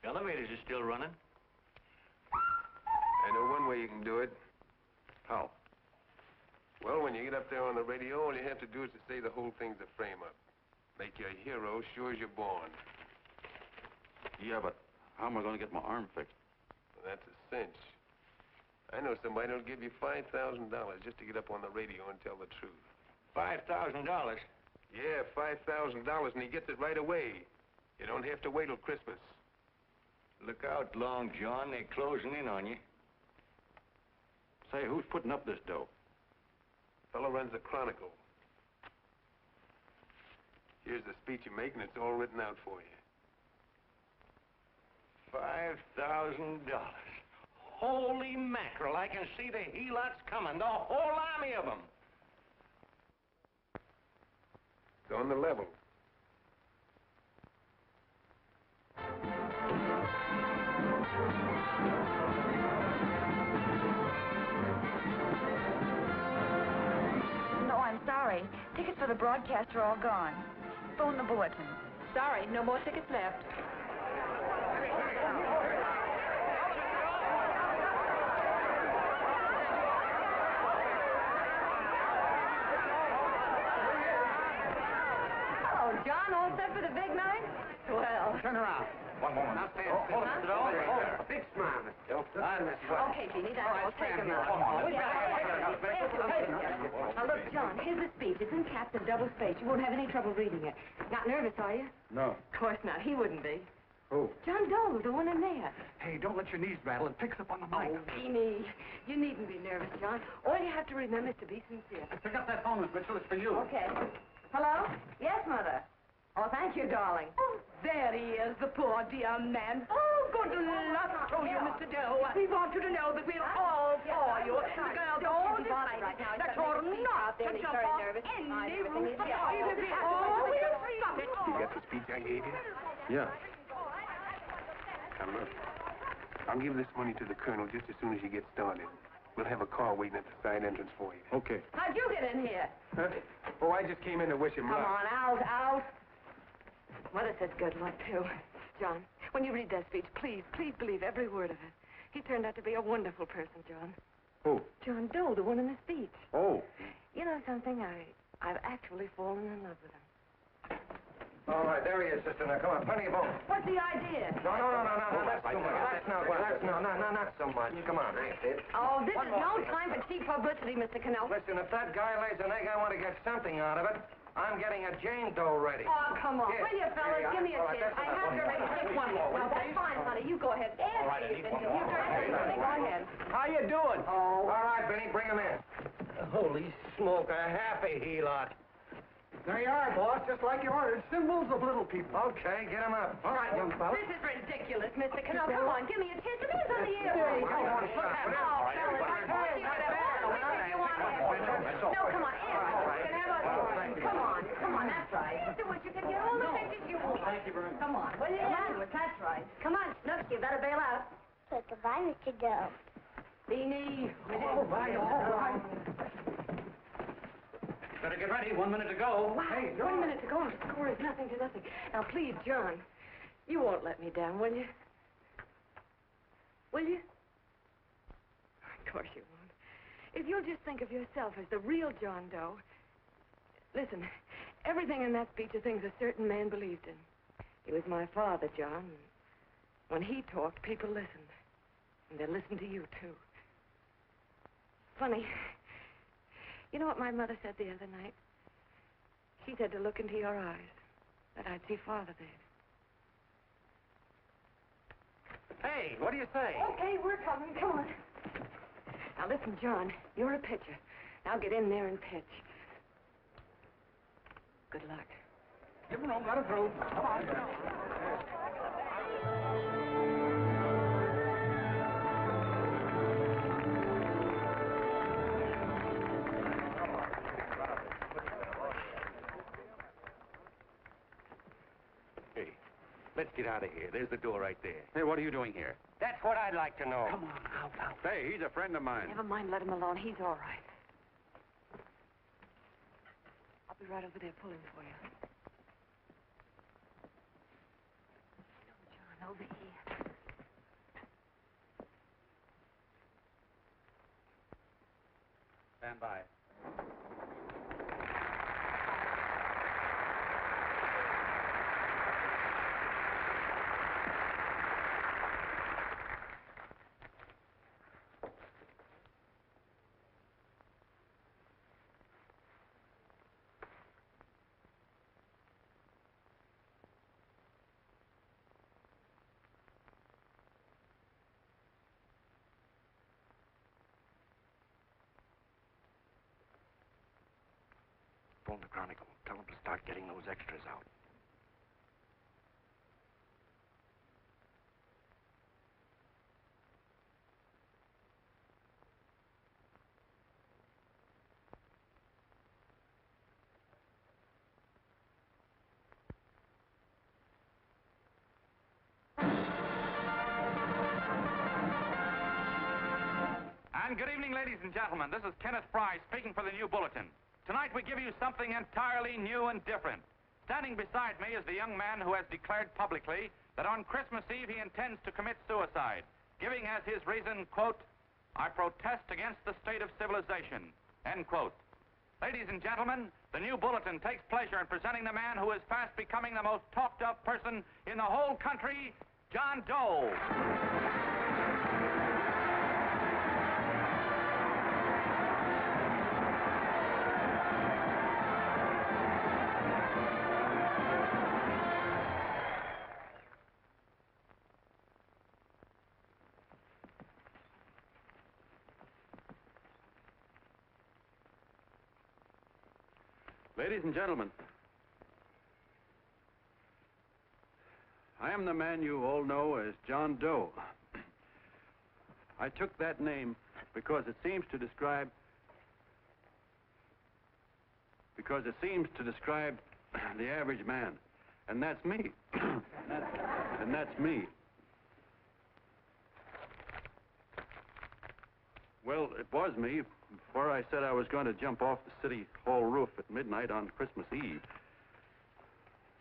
Elevators are still running. I know one way you can do it. How? Well, when you get up there on the radio, all you have to do is to say the whole thing's a frame-up. Make you a hero sure as you're born. Yeah, but how am I going to get my arm fixed? Well, that's a cinch. I know somebody who'll give you $5,000 just to get up on the radio and tell the truth. $5,000? Yeah, $5,000, and he gets it right away. You don't have to wait till Christmas. Look out, Long John. They're closing in on you. Say, who's putting up this dough? Fellow runs the Chronicle. Here's the speech you make, and it's all written out for you. $5,000. Holy mackerel, I can see the helots coming, the whole army of them. It's on the level. No, I'm sorry. Tickets for the broadcast are all gone. Phone the bulletin. Sorry, no more tickets left. Oh, John, all set for the big night? Well. Turn around. One moment. Now stand. Hold it, Mr. Doe. A big smile, Mr. Doe. Okay, Jeannie, that's all. Take a minute. Now, look, John, here's the speech. It's in caps and double space. You won't have any trouble reading it. Not nervous, are you? No. Of course not. He wouldn't be. Who? John Doe, the one in there. Hey, don't let your knees rattle. It picks up on the mic. Oh, Jeannie, you needn't be nervous, John. All you have to remember is to be sincere. Pick up that phone, Miss Mitchell. It's for you. Okay. Hello? Yes, Mother. Oh, thank you, darling. Oh, there he is, the poor dear man. Oh, good luck to you, Mr. Doe. We want you to know that we're all for you. The girls all decided that you're not to jump off any roof at all. Oh, we'll stop it. You got the speech I gave you? Yeah. Now, look. I'll give this money to the colonel just as soon as you get started. We'll have a car waiting at the side entrance for you. Okay. How'd you get in here? Huh? Oh, I just came in to wish him Come luck. on, out. Mother says good luck, too. John, when you read that speech, please believe every word of it. He turned out to be a wonderful person, John. Who? John Doe, the one in the speech. Oh. You know something? I've actually fallen in love with him. All right, there he is, sister. Now, come on, plenty of both. What's the idea? No, that's too much. Not so much. Come on. Oh, this is no time for cheap publicity, Mr. Cannell. Listen, if that guy lays an egg, I want to get something out of it. I'm getting a Jane Doe ready. Oh, come on. Here. Will you, fellas? Here, Give me a all right, chance. I have to ready. Just one more. Well, that's fine, honey. You go ahead. All right, I need one more. You go ahead. How you doing? Oh. All right, Benny, bring him in. Holy smoke, a happy helot. There you are, boss, just like you ordered. Symbols of little people. Okay, get him up. All right, young fella. This is ridiculous, Mr. Cannell. Come on, give me a chance. It is on the air. There you go. Oh, fellas. No, come on. Come on, that's right. Do what you can get all the pictures you want. Thank you very much. Come on. Well, yeah, that's right. Come on, Snooks, you better bail out. So goodbye, Mr. Doe. Beanie. All right. Better get ready. 1 minute to go. Wow, Hey, 1 minute to go. The score is nothing to nothing. Now, please, John, You won't let me down, will you? Will you? Of course you won't. If you'll just think of yourself as the real John Doe. Listen, everything in that speech are things a certain man believed in. He was my father, John. When he talked, people listened. And they listened to you, too. Funny. You know what my mother said the other night? She said to look into your eyes, that I'd see Father there. Hey, what do you say? Okay, we're coming. Come on. Now, listen, John, you're a pitcher. Now get in there and pitch. Good luck. Give him room, let him through. Come on. Hey, let's get out of here. There's the door right there. Hey, what are you doing here? That's what I'd like to know. Come on, out. Hey, he's a friend of mine. Never mind, let him alone. He's all right. I'll be right over there pulling for you. No, John, over here. Stand by. Phone the Chronicle. Tell them to start getting those extras out. And good evening, ladies and gentlemen. This is Kenneth Fry speaking for the New Bulletin. Tonight we give you something entirely new and different. Standing beside me is the young man who has declared publicly that on Christmas Eve he intends to commit suicide, giving as his reason, quote, "I protest against the state of civilization," end quote. Ladies and gentlemen, the New Bulletin takes pleasure in presenting the man who is fast becoming the most talked of person in the whole country, John Doe. Ladies and gentlemen, I am the man you all know as John Doe. I took that name because it seems to describe the average man. And that's me. and that's me. Well, it was me before I said I was going to jump off the city hall roof at midnight on Christmas Eve.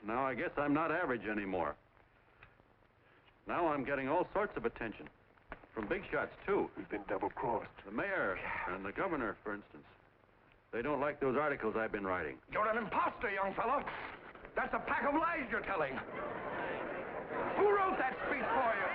Now I guess I'm not average anymore. Now I'm getting all sorts of attention. From big shots, too. We've been double-crossed. The mayor and the governor, for instance. They don't like those articles I've been writing. You're an imposter, young fellow. That's a pack of lies you're telling. Who wrote that speech for you?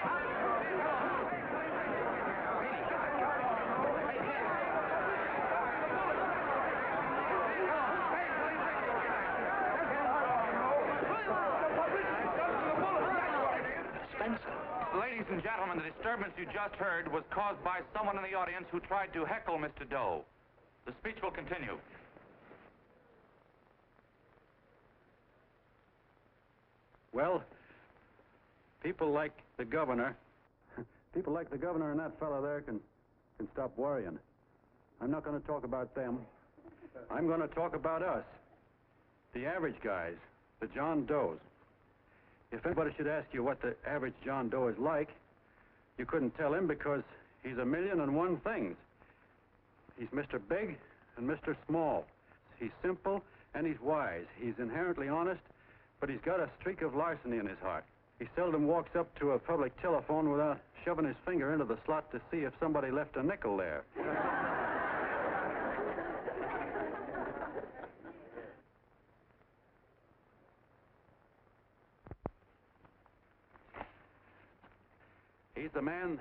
Ladies and gentlemen, the disturbance you just heard was caused by someone in the audience who tried to heckle Mr. Doe. The speech will continue. Well, people like the governor and that fellow there can stop worrying. I'm not going to talk about them. I'm going to talk about us, the average guys, the John Does. If anybody should ask you what the average John Doe is like, you couldn't tell him because he's a million and one things. He's Mr. Big and Mr. Small. He's simple and he's wise. He's inherently honest, but he's got a streak of larceny in his heart. He seldom walks up to a public telephone without shoving his finger into the slot to see if somebody left a nickel there. He's the man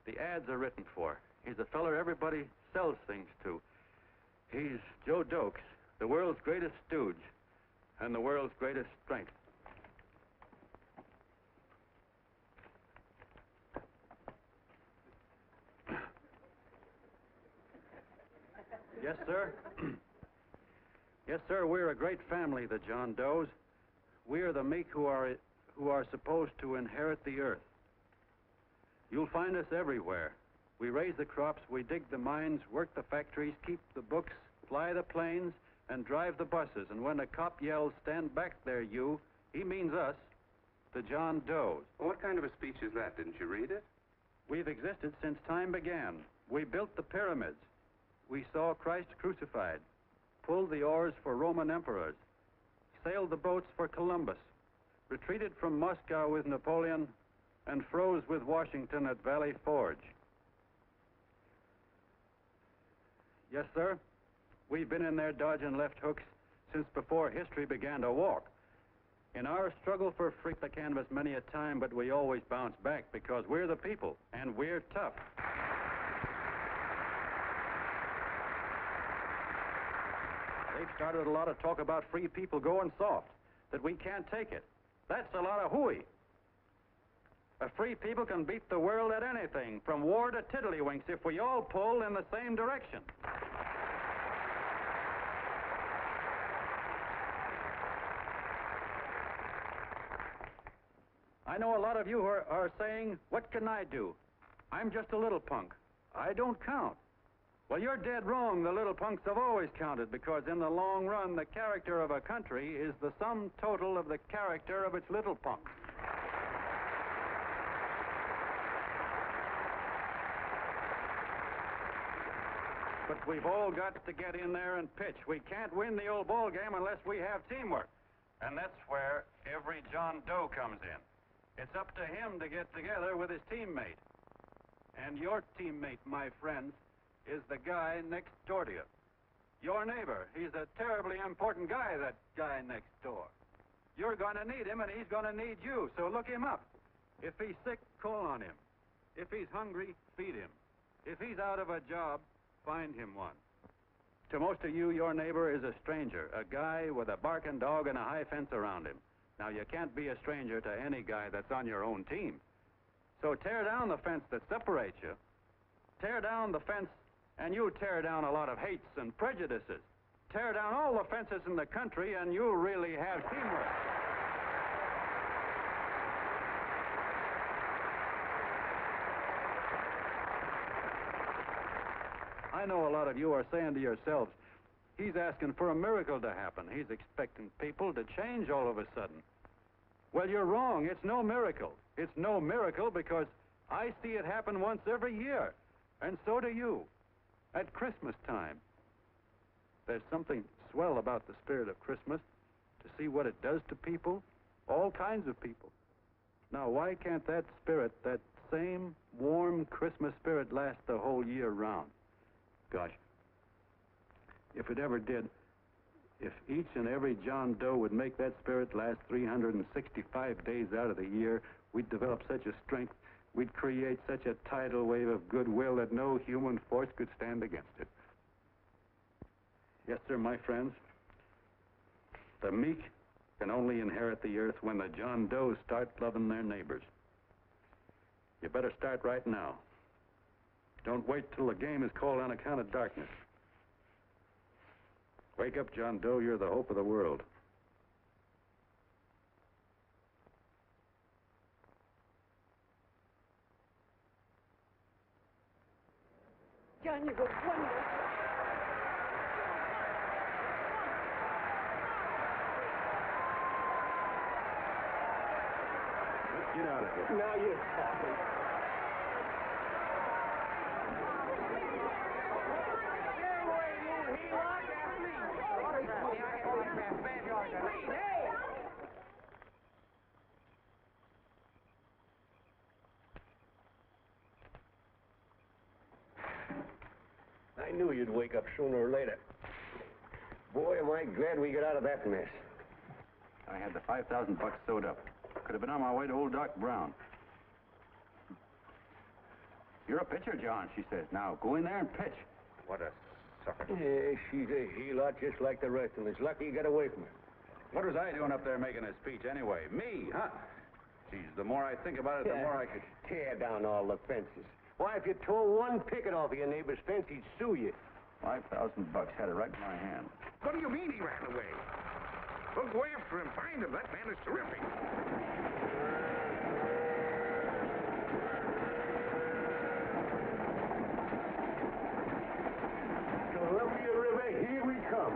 the ads are written for. He's the feller everybody sells things to. He's Joe Doe, the world's greatest stooge and the world's greatest strength. Yes, sir. Yes, sir, we're a great family, the John Does. We are the meek who are supposed to inherit the earth. You'll find us everywhere. We raise the crops, we dig the mines, work the factories, keep the books, fly the planes, and drive the buses. And when a cop yells, "Stand back there, you," he means us, the John Does. Well, what kind of a speech is that? Didn't you read it? We've existed since time began. We built the pyramids. We saw Christ crucified, pulled the oars for Roman emperors, sailed the boats for Columbus, retreated from Moscow with Napoleon, and froze with Washington at Valley Forge. Yes, sir. We've been in there dodging left hooks since before history began to walk. In our struggle for freedom, the canvas many a time, but we always bounce back because we're the people, and we're tough. They've started a lot of talk about free people going soft, that we can't take it. That's a lot of hooey. A free people can beat the world at anything, from war to tiddlywinks, if we all pull in the same direction. I know a lot of you are saying, "What can I do? I'm just a little punk. I don't count." Well, you're dead wrong. The little punks have always counted, because in the long run, the character of a country is the sum total of the character of its little punks. But we've all got to get in there and pitch. We can't win the old ball game unless we have teamwork. And that's where every John Doe comes in. It's up to him to get together with his teammate. And your teammate, my friends, is the guy next door to you. Your neighbor. He's a terribly important guy, that guy next door. You're going to need him, and he's going to need you, so look him up. If he's sick, call on him. If he's hungry, feed him. If he's out of a job, find him one. To most of you, your neighbor is a stranger, a guy with a barking dog and a high fence around him. Now, you can't be a stranger to any guy that's on your own team. So tear down the fence that separates you. Tear down the fence, and you'll tear down a lot of hates and prejudices. Tear down all the fences in the country, and you'll really have teamwork. I know a lot of you are saying to yourselves, "He's asking for a miracle to happen. He's expecting people to change all of a sudden." Well, you're wrong. It's no miracle. It's no miracle because I see it happen once every year, and so do you, at Christmas time. There's something swell about the spirit of Christmas, to see what it does to people, all kinds of people. Now, why can't that spirit, that same warm Christmas spirit, last the whole year round? Gosh, if it ever did, if each and every John Doe would make that spirit last 365 days out of the year, we'd develop such a strength, we'd create such a tidal wave of goodwill that no human force could stand against it. Yes, sir, my friends. The meek can only inherit the earth when the John Does start loving their neighbors. You better start right now. Don't wait till the game is called on account of darkness. Wake up, John Doe. You're the hope of the world. John, you go wonderful. Let's get out of here. Now you're talking. knew you'd wake up sooner or later. Boy, am I glad we got out of that mess. I had the $5,000 sewed up. Could have been on my way to old Doc Brown. You're a pitcher, John, she says. Now, go in there and pitch. What a sucker. Yeah, she's a heel-out just like the rest of them. It's lucky you got away from her. What was I doing up there making a speech anyway? Me, huh? Geez, the more I think about it, the more I could... Tear down all the fences. Why, if you tore one picket off of your neighbor's fence, he'd sue you. $5,000 had it right in my hand. What do you mean he ran away? We'll go after him, find him. That man is terrific. Columbia River, here we come.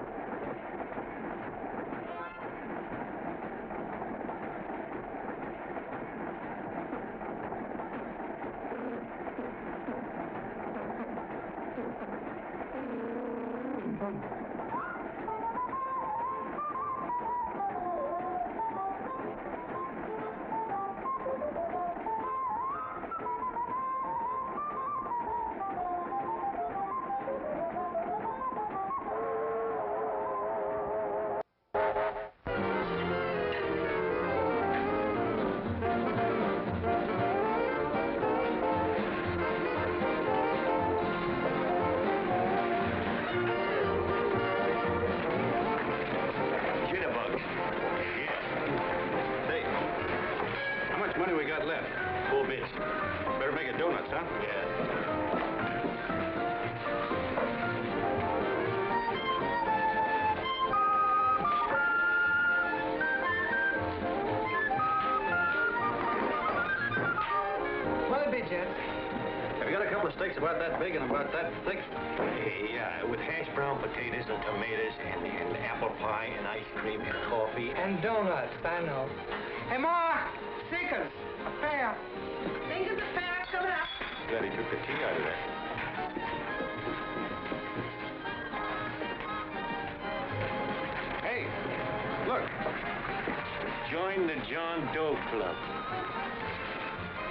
Steaks about that big and about that thick? Yeah, with hash brown potatoes and tomatoes and apple pie and ice cream and coffee. And donuts, I know. Hey, Ma, Seekers, a fair. Seekers, a fair, coming up. Glad he took the tea out of there. Hey, look. Join the John Doe Club.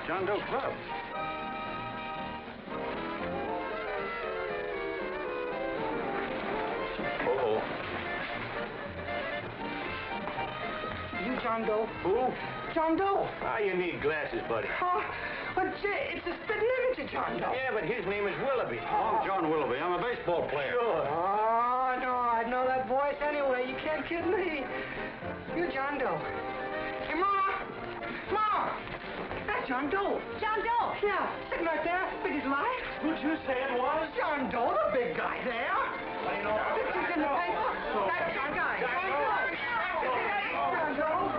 John Doe Club? You John Doe? Who? John Doe. Ah, you need glasses, buddy. Oh, but it's a spitting image of John Doe. Yeah, but his name is Willoughby. Oh, I'm John Willoughby. I'm a baseball player. Sure. Oh, no, I'd know that voice anyway. You can't kid me. You John Doe. Hey, Ma! Ma! That's John Doe. John Doe? Yeah, sitting right there, big as life. Who'd you say it was? John Doe, the big guy there. I know. Pictures in the paper. That's John Guy. John Doe. John Doe.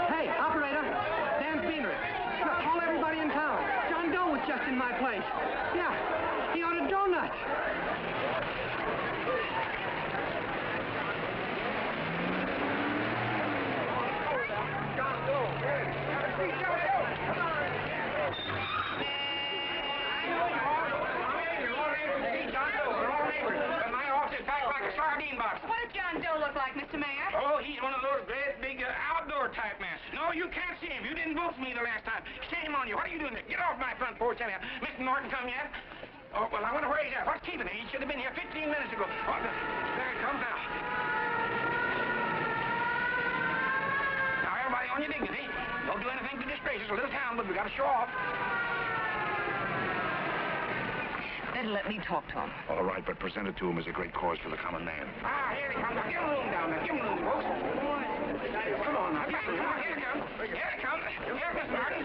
Hey, operator, Dan Fenrick. Look, call everybody in town. John Doe was just in my place. Yeah, he ordered donuts. John Doe. Have a seat, John Doe. Come on. My office is packed like a sardine box. What does John Doe look like, Mr. Mayor? Oh, he's one of those great big outdoor type men. No, you can't see him. You didn't vote for me the last time. Shame on you. What are you doing there? Get off my front porch anyhow. Mr. Norton come yet? Oh, well, I wonder where he's at. What's keeping him? He should have been here 15 minutes ago. Oh, there he comes now. Now, everybody on your dignity. Don't do anything to disgrace us. A little town, but we got to show off. Better let me talk to him. All right, but present it to him as a great cause for the common man. Ah, here he comes. Now, give him room down there. Give him room, folks. Come on now. Here he comes. Here he comes. Here's Mr. Norton.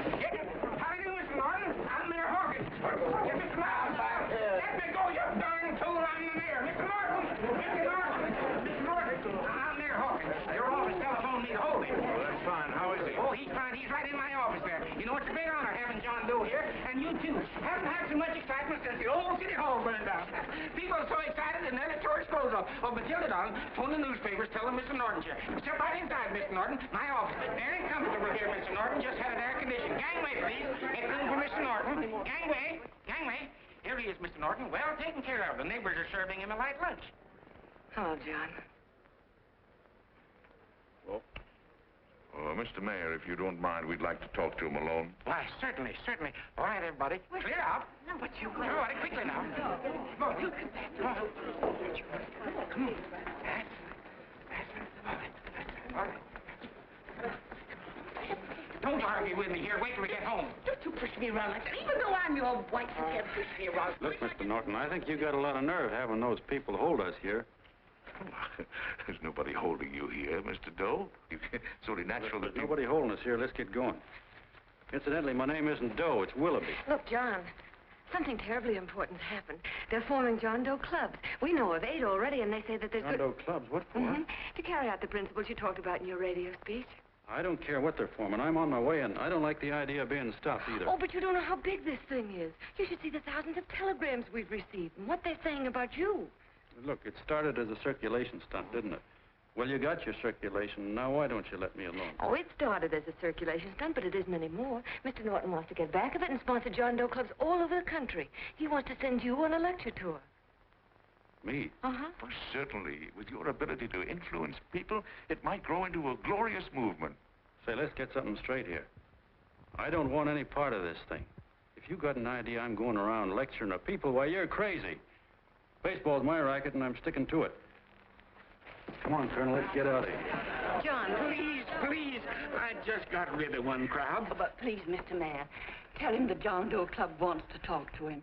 How do you do, Mr. Norton? I'm Mayor Hawkins. Get Mr. Norton. Let me go, you darn tool. I'm the mayor. Mr. Norton. Mr. Norton. Mr. Norton. I'm Mayor Hawkins. Your office telephoned me to hold him. Well, that's fine. How is he? Oh, he's fine. He's right in my office there. You know, it's a great honor having John Doe here, and you too. Haven't had so much excitement since the old City Hall burned down. People are so excited and nearly tore his clothes off. Oh, but Matilda, darling, phone the newspapers, tell them Mr. Norton's here. Step right inside, Mr. Norton. My office. Very comfortable here, Mr. Norton. Just had it air conditioned. Gangway, please. Make room for Mr. Norton. Gangway. Gangway. Here he is, Mr. Norton. Well taken care of. The neighbors are serving him a light lunch. Hello, John. Well, Mr. Mayor, if you don't mind, we'd like to talk to him alone. Why, certainly, certainly. All right, everybody. Clear out. But you will. Everybody, quickly now. Come on. Look at that. Come on. Come on. All right. Don't argue with me here. Wait till we get home. Don't you push me around like that. Even though I'm your wife, you can't push me around. Look, Mr. Norton, I think you got a lot of nerve having those people hold us here. There's nobody holding you here, Mr. Doe. It's only natural that There's nobody holding us here. Let's get going. Incidentally, my name isn't Doe. It's Willoughby. Look, John, something terribly important's happened. They're forming John Doe clubs. We know of 8 already, and they say that there's John Doe clubs? What for? To carry out the principles you talked about in your radio speech. I don't care what they're forming. I'm on my way, and I don't like the idea of being stopped either. Oh, but you don't know how big this thing is. You should see the thousands of telegrams we've received and what they're saying about you. Look, it started as a circulation stunt, didn't it? Well, you got your circulation. Now, why don't you let me alone? Oh, it started as a circulation stunt, but it isn't anymore. Mr. Norton wants to get back of it and sponsor John Doe clubs all over the country. He wants to send you on a lecture tour. Me? Uh-huh. Well, certainly. With your ability to influence people, it might grow into a glorious movement. Say, let's get something straight here. I don't want any part of this thing. If you got an idea I'm going around lecturing the people, why, you're crazy. Baseball's my racket, and I'm sticking to it. Come on, Colonel, let's get out of here. John, Please, please. I just got rid of one crowd. But please, Mr. Mayor, tell him the John Doe Club wants to talk to him.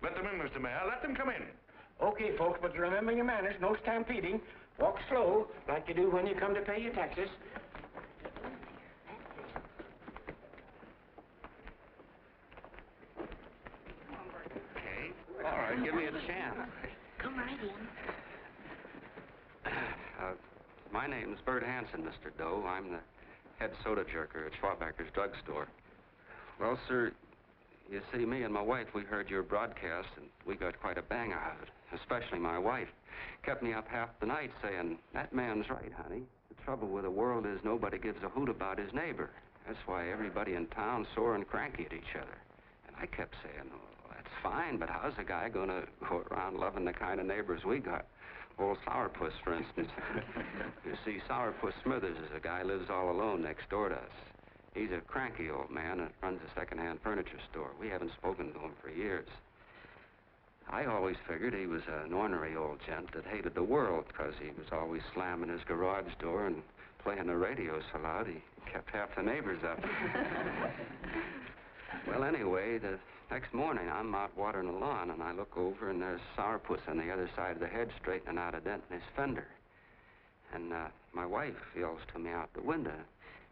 Let them in, Mr. Mayor. Let them come in. Okay, folks, but remember your manners. No stampeding. Walk slow, like you do when you come to pay your taxes. Okay. All right, give me a chance. come right in. My name's Bert Hanson, Mr. Doe. I'm the head soda jerker at Schwabacker's drugstore. Well, sir, you see, me and my wife, we heard your broadcast, and we got quite a bang out of it. Especially my wife. Kept me up half the night saying, that man's right, honey. The trouble with the world is nobody gives a hoot about his neighbor. That's why everybody in town's sore and cranky at each other. And I kept saying, well, that's fine, but how's a guy going to go around loving the kind of neighbors we got? Old Sourpuss, for instance. You see, Sourpuss Smithers is a guy who lives all alone next door to us. He's a cranky old man that runs a second-hand furniture store. We haven't spoken to him for years. I always figured he was an ornery old gent that hated the world because he was always slamming his garage door and playing the radio so loud he kept half the neighbors up. Well, anyway, the next morning I'm out watering the lawn and I look over and there's Sourpuss on the other side of the hedge straightening out a dent in his fender. And my wife yells to me out the window.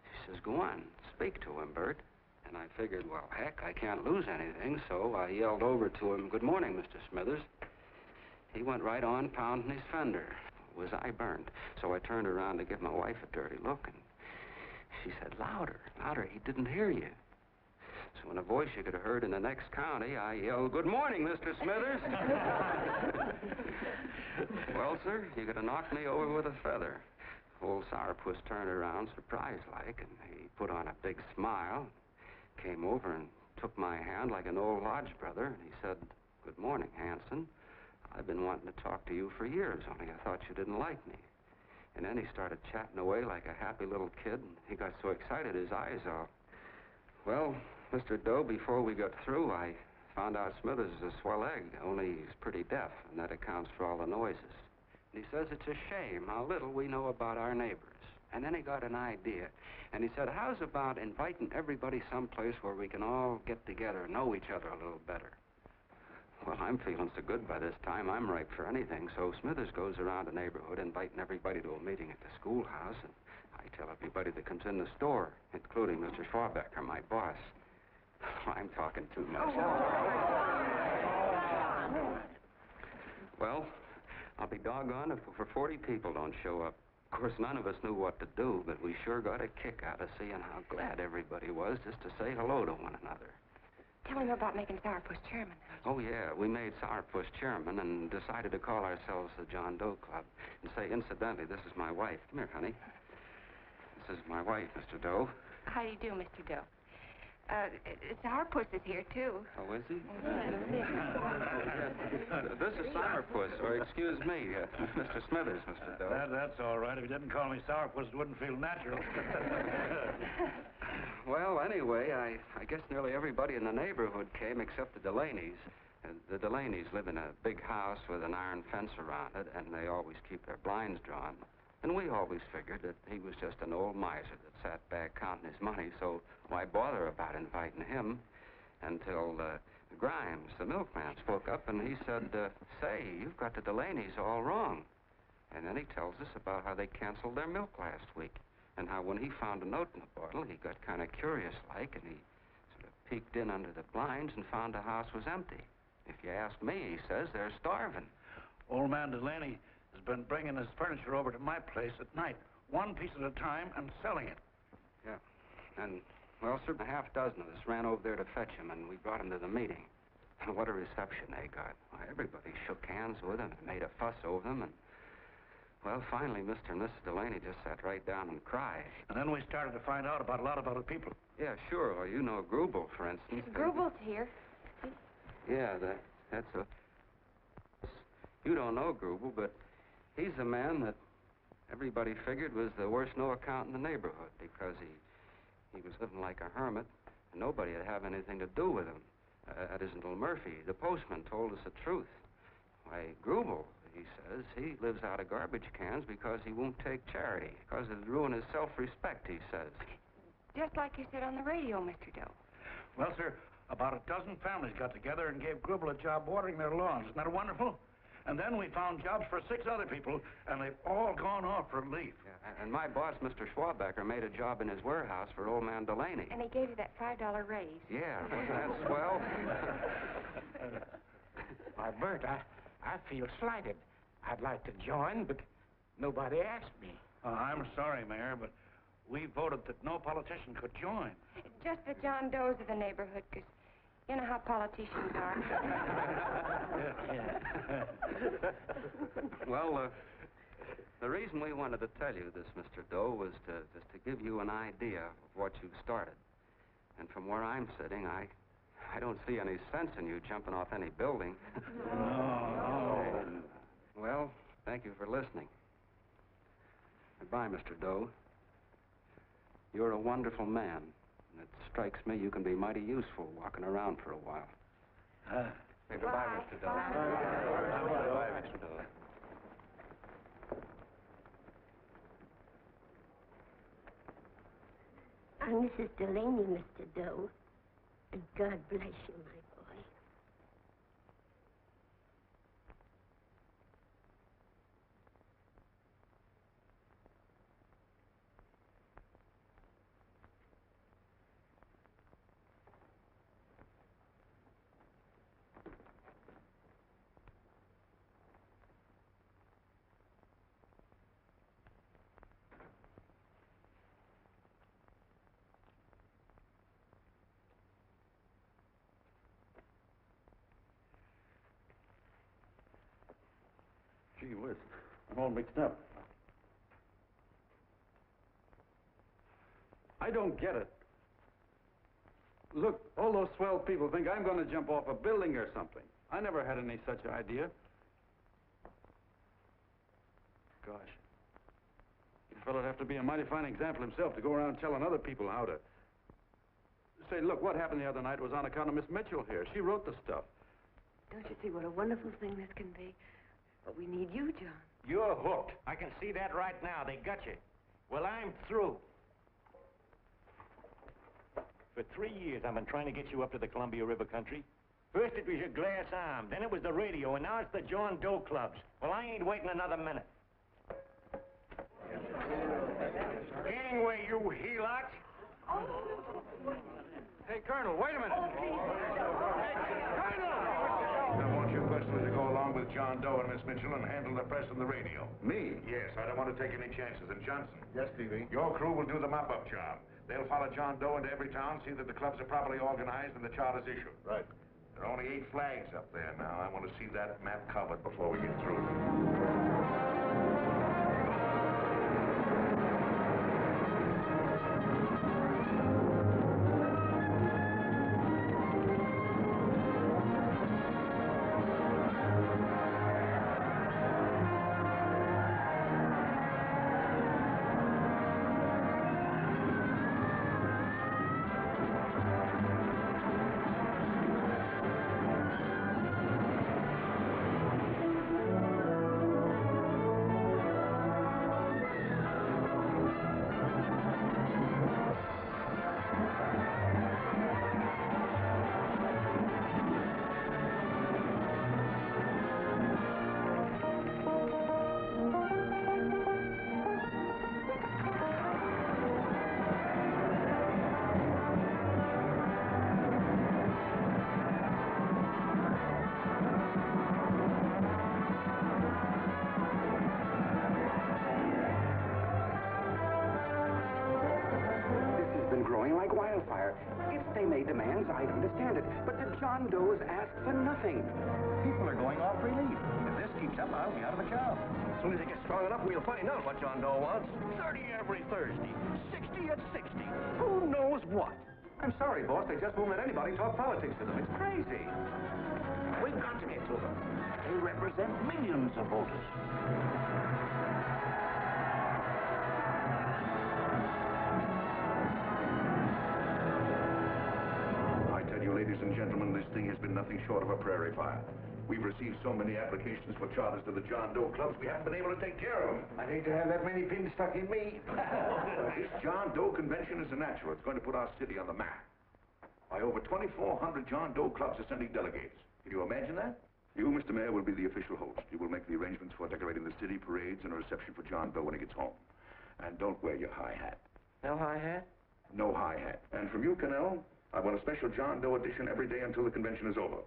She says, go on, speak to him, Bert. And I figured, well, heck, I can't lose anything, so I yelled over to him, good morning, Mr. Smithers. He went right on pounding his fender. Was I burned? So I turned around to give my wife a dirty look, and she said, louder, louder, he didn't hear you. So in a voice you could have heard in the next county, I yelled, good morning, Mr. Smithers. Well, sir, you could have knocked me over with a feather. Old Sourpuss turned around surprised-like, and he put on a big smile, came over and took my hand like an old lodge brother, and he said, good morning, Hanson. I've been wanting to talk to you for years, only I thought you didn't like me. And then he started chatting away like a happy little kid, and he got so excited his eyes all... Well, Mr. Doe, before we got through, I found out Smithers is a swell egg, only he's pretty deaf, and that accounts for all the noises. And he says it's a shame how little we know about our neighbors. And then he got an idea, and he said, how's about inviting everybody someplace where we can all get together and know each other a little better? Well, I'm feeling so good by this time, I'm ripe for anything, so Smithers goes around the neighborhood inviting everybody to a meeting at the schoolhouse, and I tell everybody that comes in the store, including Mr. Schwabacker, my boss. I'm talking too much. Well, I'll be doggone if over 40 people don't show up. Of course, none of us knew what to do, but we sure got a kick out of seeing how glad everybody was just to say hello to one another. Tell him about making Sourpuss chairman. Oh, yeah, we made Sourpuss chairman and decided to call ourselves the John Doe Club. And say, incidentally, this is my wife. Come here, honey. This is my wife, Mr. Doe. How do you do, Mr. Doe? It's our puss is here, too. Oh, is he? This is Sourpuss, or excuse me, Mr. Smithers, Mr. Doe. That's all right. If you didn't call me Sourpuss, it wouldn't feel natural. Well, anyway, I guess nearly everybody in the neighborhood came except the Delaney's. The Delaney's live in a big house with an iron fence around it, and they always keep their blinds drawn. And we always figured that he was just an old miser that sat back counting his money, so why bother about inviting him? Until Grimes, the milkman, spoke up, and he said, say, you've got the Delaney's all wrong. And then he tells us about how they canceled their milk last week, and how when he found a note in the bottle, he got kind of curious-like, and he sort of peeked in under the blinds and found the house was empty. If you ask me, he says, they're starving. Old man Delaney has been bringing his furniture over to my place at night, one piece at a time, and selling it. Yeah. And, well, sir, a half dozen of us ran over there to fetch him, and we brought him to the meeting. And what a reception they got. Why, everybody shook hands with him and made a fuss over them, and, well, finally, Mr. and Mrs. Delaney just sat right down and cried. And then we started to find out about a lot of other people. Yeah, sure. Well, you know Grubel, for instance. Grubel's here. Yeah, that's a... You don't know Grubel, but he's the man that everybody figured was the worst no-account in the neighborhood because he was living like a hermit, and nobody would have anything to do with him. That isn't little Murphy. The postman told us the truth. Why, Grubel, he says, he lives out of garbage cans because he won't take charity, because it'd ruin his self-respect, he says. Just like you said on the radio, Mr. Doe. Well, sir, about a dozen families got together and gave Grubel a job watering their lawns. Isn't that wonderful? And then we found jobs for 6 other people, and they've all gone off for leave. Yeah, and my boss, Mr. Schwabecker, made a job in his warehouse for old man Delaney. And he gave you that $5 raise. Yeah, wasn't that swell? Why, Bert, I feel slighted. I'd like to join, but nobody asked me. I'm sorry, Mayor, but we voted that no politician could join. Just the John Does of the neighborhood, because you know how politicians are. Well, the reason we wanted to tell you this, Mr. Doe, was to give you an idea of what you've started. And from where I'm sitting, I don't see any sense in you jumping off any building. No. Well, thank you for listening. Goodbye, Mr. Doe. You're a wonderful man. And it strikes me you can be mighty useful walking around for a while. Goodbye, Mr. Doe. Goodbye, Mr. Doe. I'm Mrs. Delaney, Mr. Doe. And God bless you, my boy. Gee whiz, I'm all mixed up. I don't get it. Look, all those swell people think I'm going to jump off a building or something. I never had any such idea. Gosh. The fellow'd have to be a mighty fine example himself to go around telling other people how to... Say, look, what happened the other night was on account of Miss Mitchell here. She wrote the stuff. Don't you see what a wonderful thing this can be? But we need you, John. You're hooked. I can see that right now. They got you. Well, I'm through. For 3 years, I've been trying to get you up to the Columbia River country. First it was your glass arm, then it was the radio, and now it's the John Doe clubs. Well, I ain't waiting another minute. Gangway, you helots! Hey, Colonel, wait a minute. I want you personally to go along with John Doe and Miss Mitchell and handle the press and the radio. Me? Yes, I don't want to take any chances. And Johnson. Yes, Stevie? Your crew will do the mop-up job. They'll follow John Doe into every town, see that the clubs are properly organized and the charters issued. Right. There are only 8 flags up there now. I want to see that map covered before we get through. fire. If they made demands, I'd understand it. But the John Does ask for nothing. People are going off relief. If this keeps up, I'll be out of a job. As soon as it gets strong enough, we'll find out what John Doe wants. 30 every Thursday. 60 at 60. Who knows what? I'm sorry, boss. They just won't let anybody talk politics to them. It's crazy. We've got to get to them. They represent millions of voters. I tell you, ladies and gentlemen, this thing has been nothing short of a prairie fire. We've received so many applications for charters to the John Doe clubs, we haven't been able to take care of them. I'd hate to have that many pins stuck in me. This John Doe convention is a natural. It's going to put our city on the map. By over 2,400 John Doe clubs are sending delegates. Can you imagine that? You, Mr. Mayor, will be the official host. You will make the arrangements for decorating the city, parades, and a reception for John Doe when he gets home. And don't wear your high hat. No high hat? No high hat. And from you, Cannell, I want a special John Doe edition every day until the convention is over.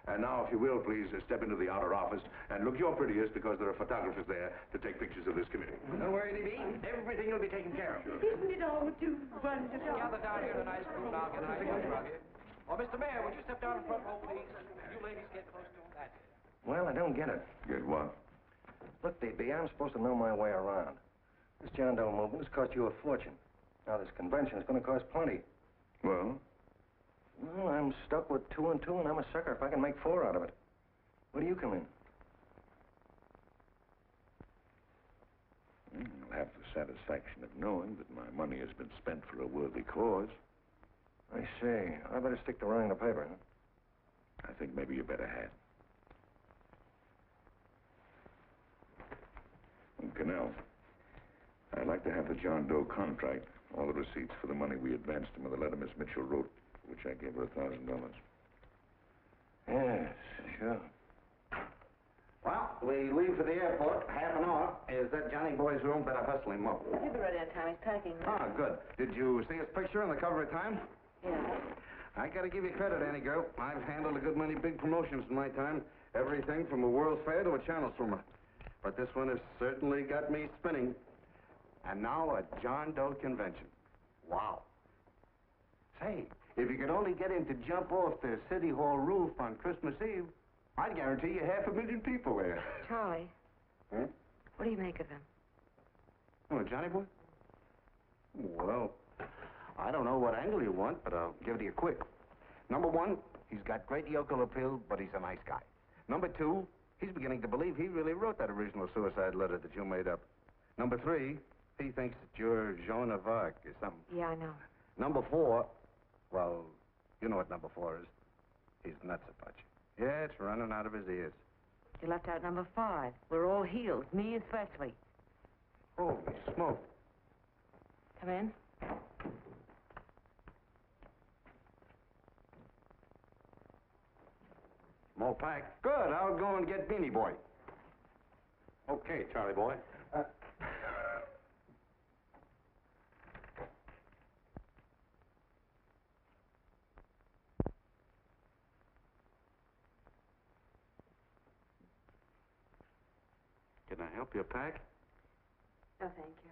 And now, if you will, please step into the outer office and look your prettiest because there are photographers there to take pictures of this committee. Don't worry, D.B. Everything will be taken care of. Isn't it all too wonderful? Gather down here in a nice group and I'll get a nice picture of you. Oh, Mr. Mayor, would you step down in front row, please? You ladies get close to him. That's it. Well, I don't get it. Get what? Look, D.B., I'm supposed to know my way around. This John Doe movement has cost you a fortune. Now, this convention is going to cost plenty. Well? Well, I'm stuck with 2 and 2, and I'm a sucker if I can make 4 out of it. Where do you come in? I'll have the satisfaction of knowing that my money has been spent for a worthy cause. I see. I better stick to running the paper, huh? I think maybe you better have. And Cannell, I'd like to have the John Doe contract, all the receipts for the money we advanced him with the letter Miss Mitchell wrote, which I gave her $1,000. Yes, sure. Well, we leave for the airport. Half an hour. Is that Johnny boy's room? Better hustle him up. He'll be ready on time. He's packing. Ah, good. Did you see his picture on the cover of Time? Yeah. I gotta give you credit, Annie girl. I've handled a good many big promotions in my time. Everything from a World Fair to a channel swimmer. But this one has certainly got me spinning. And now a John Doe convention. Wow. Say, if you could only get him to jump off the City Hall roof on Christmas Eve, I'd guarantee you 500,000 people there. Charlie. Huh? What do you make of him? Oh, Johnny boy? Well, I don't know what angle you want, but I'll give it to you quick. Number 1, he's got great yokel appeal, but he's a nice guy. Number 2, he's beginning to believe he really wrote that original suicide letter that you made up. Number 3, he thinks that you're Joan of Arc or something. Yeah, I know. Number 4, well, you know what number 4 is. He's nuts about you. Yeah, it's running out of his ears. You left out number 5. We're all healed, me especially. Holy smoke. Come in. More pack. Good. I'll go and get Beanie Boy. Okay, Charlie boy. Can I help you pack? No, thank you.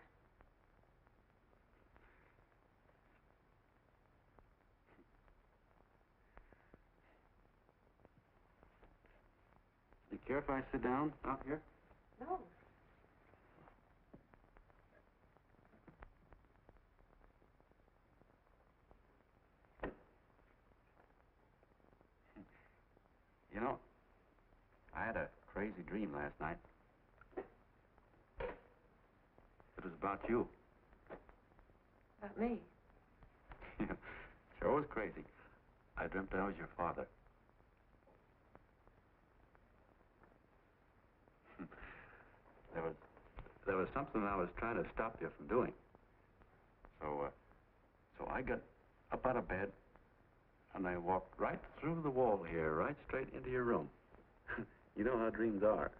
You care if I sit down out here? No. You know, I had a crazy dream last night. It was about you. About me? Sure was crazy. I dreamt I was your father. There was something I was trying to stop you from doing. So I got up out of bed, and I walked right through the wall here, right straight into your room. You know how dreams are.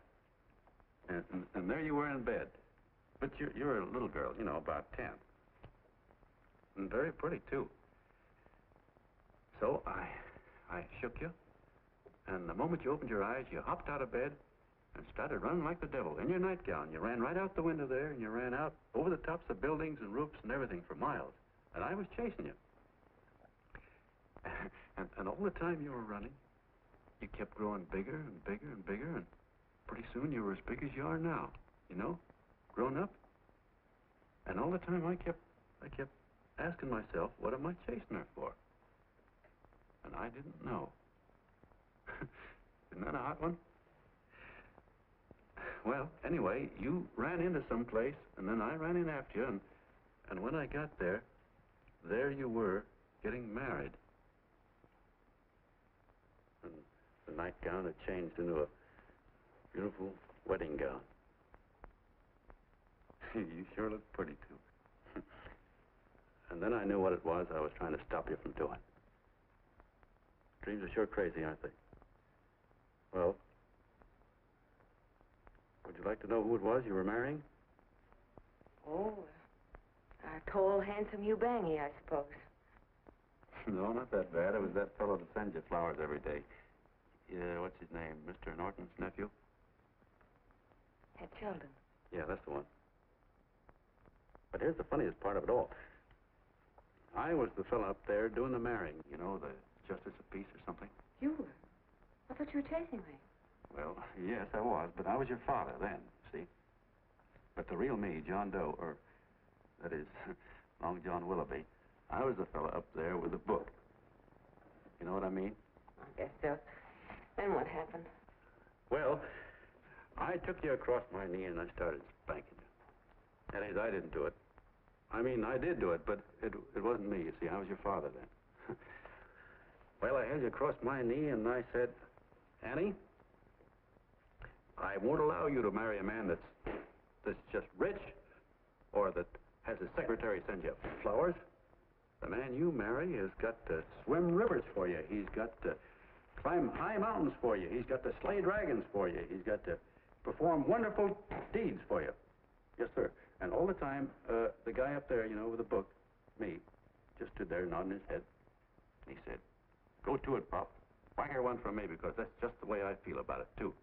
And there you were in bed. But you're a little girl, you know, about 10. And very pretty, too. So I shook you, and the moment you opened your eyes, you hopped out of bed and started running like the devil in your nightgown. You ran right out the window there, and you ran out over the tops of buildings and roofs and everything for miles. And I was chasing you. And all the time you were running, you kept growing bigger and bigger and bigger, and pretty soon you were as big as you are now, you know, grown up. And all the time I kept asking myself, what am I chasing her for? And I didn't know. Isn't that a hot one? Well, anyway, you ran into some place, and then I ran in after you, and when I got there, there you were, getting married. And the nightgown had changed into a beautiful wedding gown. You sure look pretty, too. And then I knew what it was I was trying to stop you from doing. Dreams are sure crazy, aren't they? Well, would you like to know who it was you were marrying? Oh, a tall, handsome Eubangi, I suppose. No, not that bad. It was that fellow that sends you flowers every day. What's his name? Mr. Norton's nephew? Ed Sheldon. Yeah, that's the one. But here's the funniest part of it all. I was the fellow up there doing the marrying, you know, the justice of peace or something. You were? I thought you were chasing me. Well, yes, I was, but I was your father then, see? But the real me, John Doe, or that is, Long John Willoughby, I was the fellow up there with the book. You know what I mean? I guess so. Then what happened? Well, I took you across my knee and I started spanking you. That is, I didn't do it. I mean, I did do it, but it wasn't me, you see. I was your father then. Well, I held you across my knee and I said, Annie, I won't allow you to marry a man that's just rich or that has his secretary send you flowers. The man you marry has got to swim rivers for you. He's got to climb high mountains for you. He's got to slay dragons for you. He's got to perform wonderful deeds for you. Yes, sir. And all the time, the guy up there, you know, with the book, me, just stood there nodding his head. He said, go to it, Pop. Whack her one from me, because that's just the way I feel about it, too.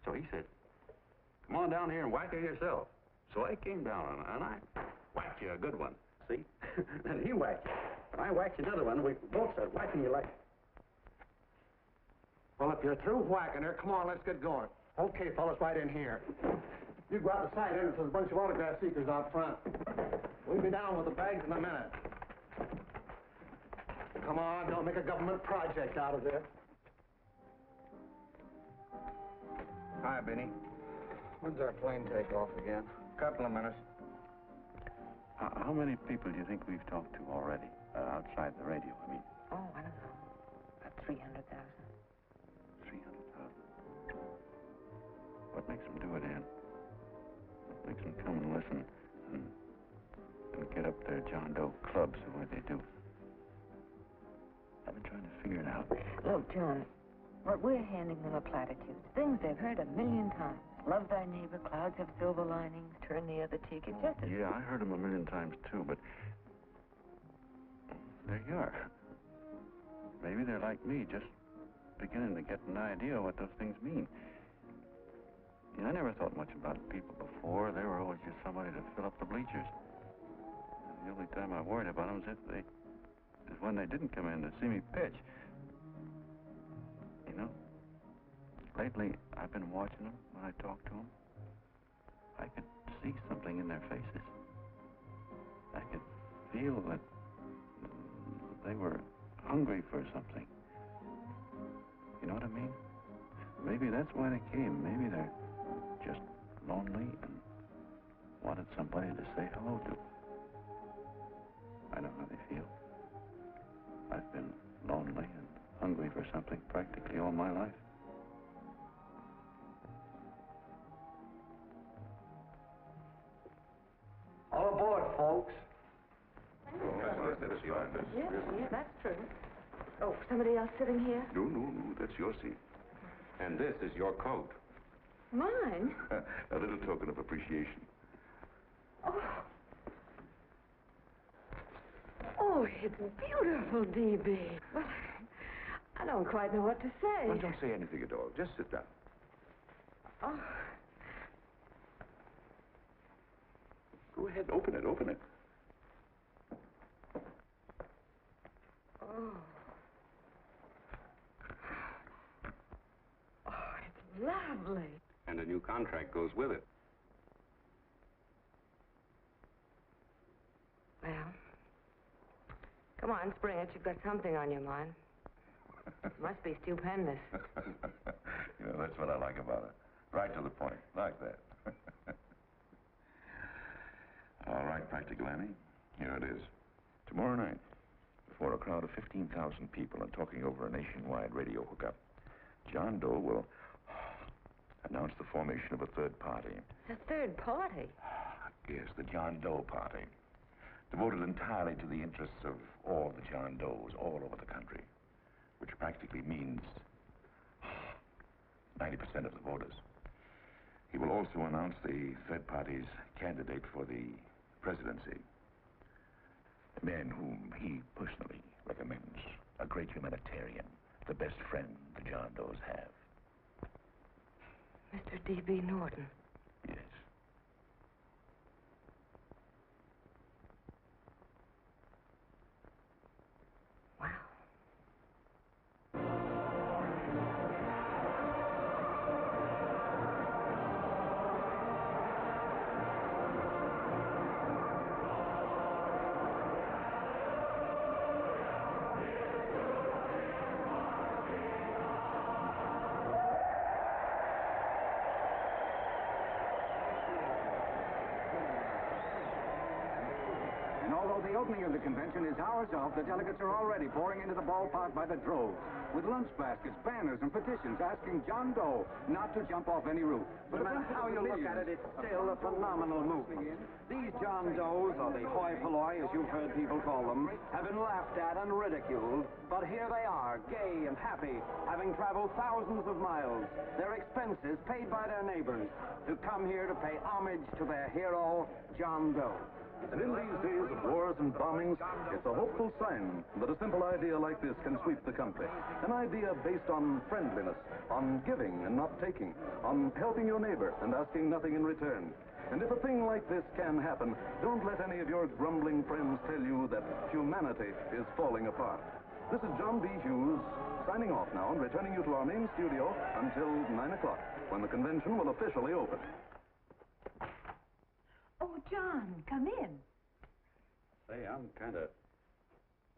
So he said, come on down here and whack her yourself. So I came down, and I whacked you a good one, see? And he whacked you. And I whacked you another one, and we both started whacking you like... Well, if you're through whacking her, come on, let's get going. Okay, fellas, right in here. You go out the side entrance, there's a bunch of autograph seekers out front. We'll be down with the bags in a minute. Come on, don't make a government project out of this. Hi, Benny. When's our plane take off again? Couple of minutes. How many people do you think we've talked to already, outside the radio, I mean? Oh, I don't know. About 300,000. 300,000. What makes them do it, Ann? What makes them come and listen and get up their John Doe clubs the way they do? I've been trying to figure it out. Look, John, what we're handing them are platitudes. Things they've heard 1,000,000 times. Love thy neighbor, clouds have silver linings, turn the other cheek. It's just as... Yeah, I heard them 1,000,000 times, too, but... there you are. Maybe they're like me, just beginning to get an idea of what those things mean. You know, I never thought much about people before. They were always just somebody to fill up the bleachers. And the only time I worried about them is when they didn't come in to see me pitch. You know, lately I've been watching them when I talk to them. I could see something in their faces. I could feel that they were hungry for something. You know what I mean? Maybe that's why they came. Maybe they're just lonely and wanted somebody to say hello to. I know how they feel. I've been lonely and hungry for something practically all my life. All aboard, folks. That's your seat. Yeah, that's true. Oh, somebody else sitting here? No, that's your seat. And this is your coat. Mine? A little token of appreciation. Oh, it's beautiful, D.B. Well, I don't quite know what to say. Well, don't say anything at all. Just sit down. Oh. Go ahead, open it. Oh. Lovely. And a new contract goes with it. Well, come on, spring it. You've got something on your mind. It must be stupendous. You know, that's what I like about it. Right to the point. Like that. All right, Practical Annie. Here it is. Tomorrow night, before a crowd of 15,000 people and talking over a nationwide radio hookup, John Doe will announce the formation of a third party. A third party? Yes, the John Doe Party. Devoted entirely to the interests of all the John Does all over the country, which practically means 90% of the voters. He will also announce the third party's candidate for the presidency. A man whom he personally recommends, a great humanitarian, the best friend the John Does have. Mr. D.B. Norton. Yes. Wow. And although the opening of the convention is hours off, the delegates are already pouring into the ballpark by the droves, with lunch baskets, banners, and petitions asking John Doe not to jump off any roof. But no matter how you look at it, it's still a phenomenal movement. These John Does, or the hoi polloi, as you've heard people call them, have been laughed at and ridiculed, but here they are, gay and happy, having traveled thousands of miles, their expenses paid by their neighbors, to come here to pay homage to their hero, John Doe. And in these days of wars and bombings, it's a hopeful sign that a simple idea like this can sweep the country. An idea based on friendliness, on giving and not taking, on helping your neighbor and asking nothing in return. And if a thing like this can happen, don't let any of your grumbling friends tell you that humanity is falling apart. This is John B. Hughes, signing off now and returning you to our main studio until 9 o'clock, when the convention will officially open. Oh, John, come in. Say, I'm kind of...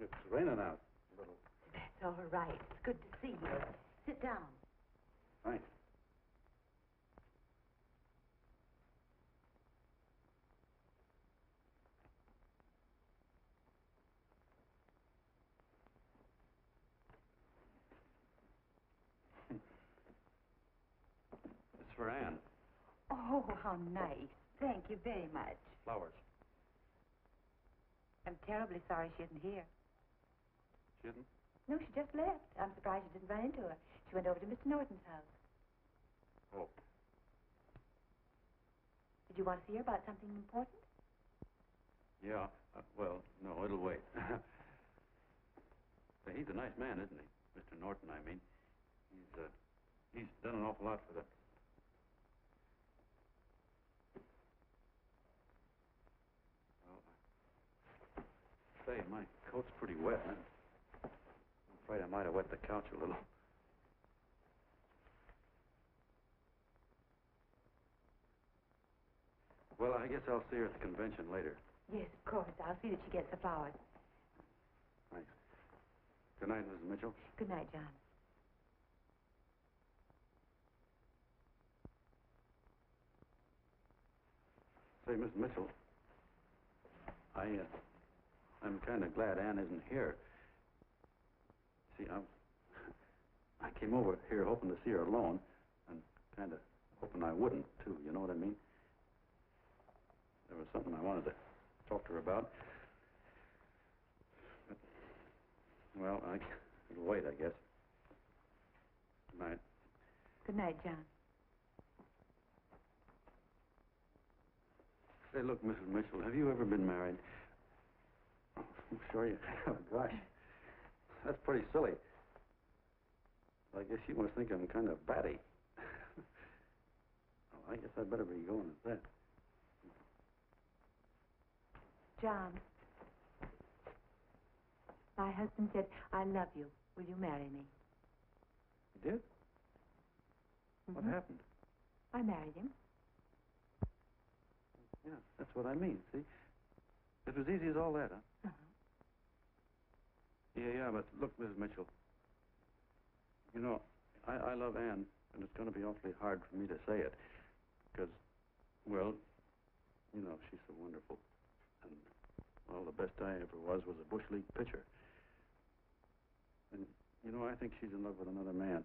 It's raining out a little. That's all right. It's good to see you. Sit down. Thanks. It's for Anne. Oh, how nice. Thank you very much. Flowers. I'm terribly sorry she isn't here. She isn't? No, she just left. I'm surprised you didn't run into her. She went over to Mr. Norton's house. Oh. Did you want to see her about something important? Yeah. Well, no, it'll wait. Say, he's a nice man, isn't he? Mr. Norton, I mean. He's done an awful lot for the... Say, my coat's pretty wet. I'm afraid I might have wet the couch a little. Well, I guess I'll see her at the convention later. Yes, of course. I'll see that she gets the flowers. Thanks. Good night, Mrs. Mitchell. Good night, John. Say, Miss Mitchell, I'm kind of glad Anne isn't here. See, I came over here hoping to see her alone, and kind of hoping I wouldn't, too, you know what I mean? There was something I wanted to talk to her about. But, well, it'll wait, I guess. Good night. Good night, John. Say, look, Mrs. Mitchell, have you ever been married? I'm sure you have. Gosh, that's pretty silly. I guess you must think I'm kind of batty. Well, I guess I'd better be going at that. John, my husband said, I love you. Will you marry me? You did? What happened? I married him. Yeah, that's what I mean, see? It was easy as all that, huh? Yeah, but look, Mrs. Mitchell. You know, I love Anne, and it's going to be awfully hard for me to say it. Because, well, you know, she's so wonderful. And, well, the best I ever was a Bush League pitcher. And, you know, I think she's in love with another man.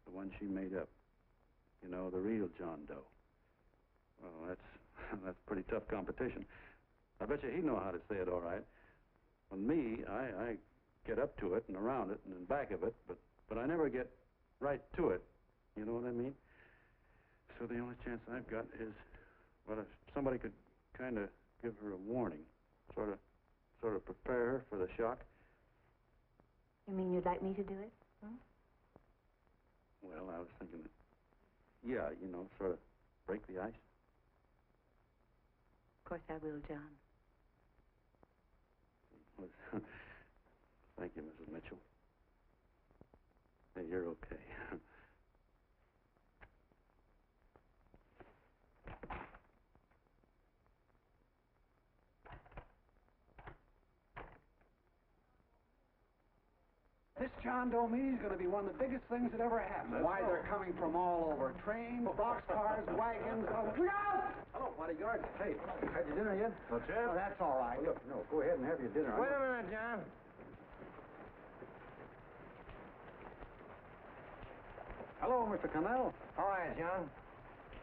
The one she made up. You know, the real John Doe. Well, that's pretty tough competition. I bet you he'd know how to say it all right. With me, I get up to it and around it and in back of it, but I never get right to it. You know what I mean? So the only chance I've got is, well, if somebody could kind of give her a warning, sort of prepare her for the shock. You mean you'd like me to do it? Hmm? Well, I was thinking that, yeah, you know, sort of break the ice. Of course I will, John. Thank you, Mrs. Mitchell. Hey, you're okay. This John Doe meeting is going to be one of the biggest things that ever happened. Why, they're coming from all over. Trains, boxcars, wagons. Look out! Hello, bodyguard. Hey, had your dinner yet? Not yet. Oh, that's all right. Look, no, go ahead and have your dinner. Wait a minute, John. Hello, Mr. Connell. All right, John.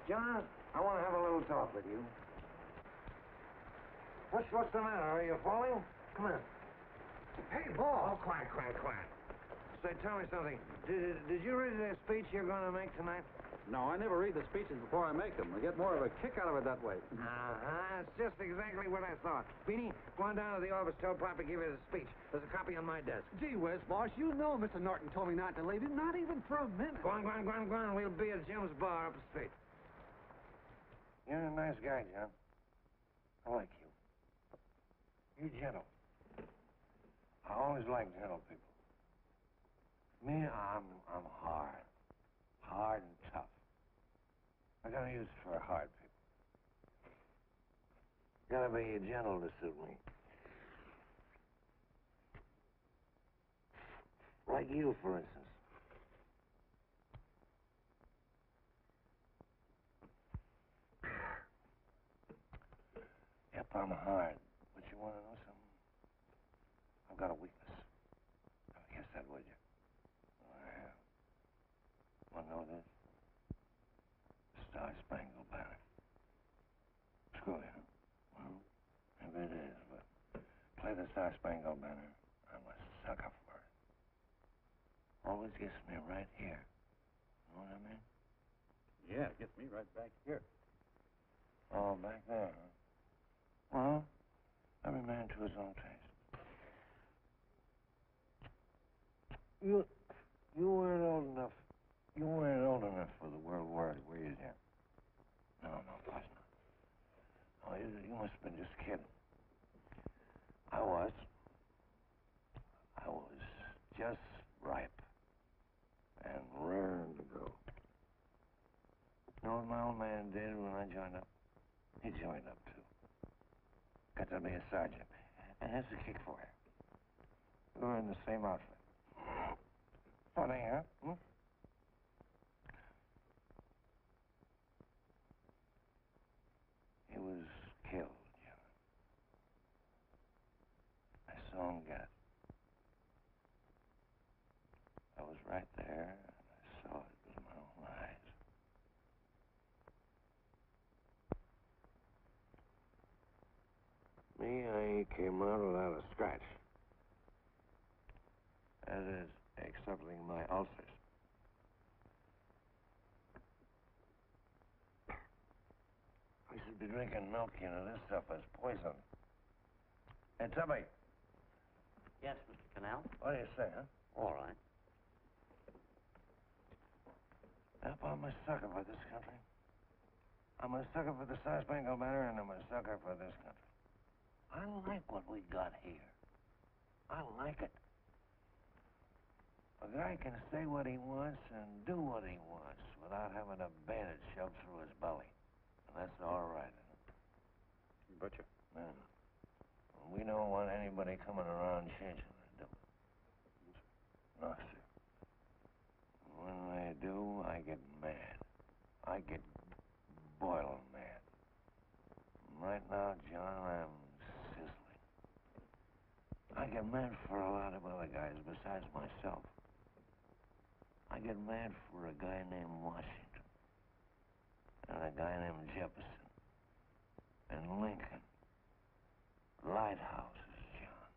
John, I want to have a little talk with you. What's the matter? Are you falling? Come here. Hey, boss. Oh, quiet. Say, tell me something. Did you read the speech you're going to make tonight? No, I never read the speeches before I make them. I get more of a kick out of it that way. That's just exactly what I thought. Beanie, go on down to the office, tell Papa to give you the speech. There's a copy on my desk. Gee whiz, boss, you know Mr. Norton told me not to leave him, not even for a minute. Go on. We'll be at Jim's bar up the street. You're a nice guy, John. I like you. You're gentle. I always like gentle people. Me, I'm hard. Hard and tough. I got a use for hard people. Gotta be gentle to suit me. Like you, for instance. Yep, I'm hard. But you want to know something? I've got a weakness. I guess that, would you? I have. Want to know this? Star-Spangled Banner. Screw you. Well, maybe it is, but play the Star-Spangled Banner. I'm a sucker for it. Always gets me right here. Know what I mean? Yeah, it gets me right back here. Oh, back there, huh? Well, every man to his own taste. You weren't old enough. You weren't old enough for the World War, were you, Jim? No, of course not. Oh, you must have been just kidding. I was just ripe and raring to go. You know what my old man did when I joined up? He joined up, too. Got to be a sergeant. And here's the kick for you. We were in the same outfit. Funny, huh? Hmm? He was killed, John. I saw him get it. I was right there, and I saw it with my own eyes. Me, I came out without a scratch. That is, excepting my ulcers. We should be drinking milk, you know. This stuff is poison. Hey, Tubby. Yes, Mr. Connell? What do you say, huh? All right. Yep, I'm a sucker for this country. I'm a sucker for the Star-Spangled Banner, and I'm a sucker for this country. I like what we got here. I like it. A guy can say what he wants and do what he wants without having a bayonet shoved through his belly. And that's all right. Butcher. Yeah. We don't want anybody coming around changing it, do we? No, sir. When they do, I get mad. I get boiling mad. Right now, John, I'm sizzling. I get mad for a lot of other guys besides myself. I get mad for a guy named Washington, and a guy named Jefferson, and Lincoln. Lighthouses, John.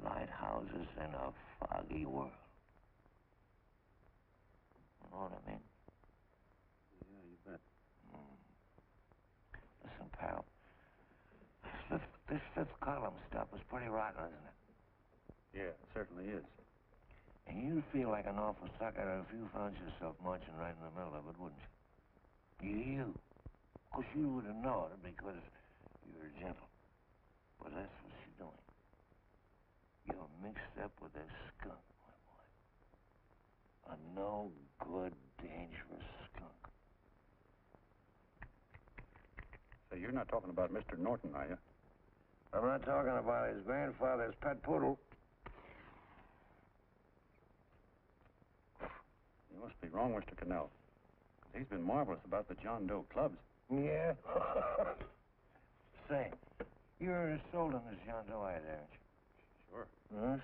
Lighthouses in a foggy world. You know what I mean? Yeah, you bet. Listen, pal. This fifth column stuff is pretty rotten, isn't it? Yeah, it certainly is. And you'd feel like an awful sucker if you found yourself marching right in the middle of it, wouldn't you? You. Of course, you would have known it because you're gentle. But that's what you're doing. You're mixed up with a skunk, my boy. A no-good, dangerous skunk. So you're not talking about Mr. Norton, are you? I'm not talking about his grandfather's pet poodle. You must be wrong, Mr. Cannell. He's been marvelous about the John Doe clubs. Yeah? Say, you're as sold on this John Doe ad, aren't you? Sure.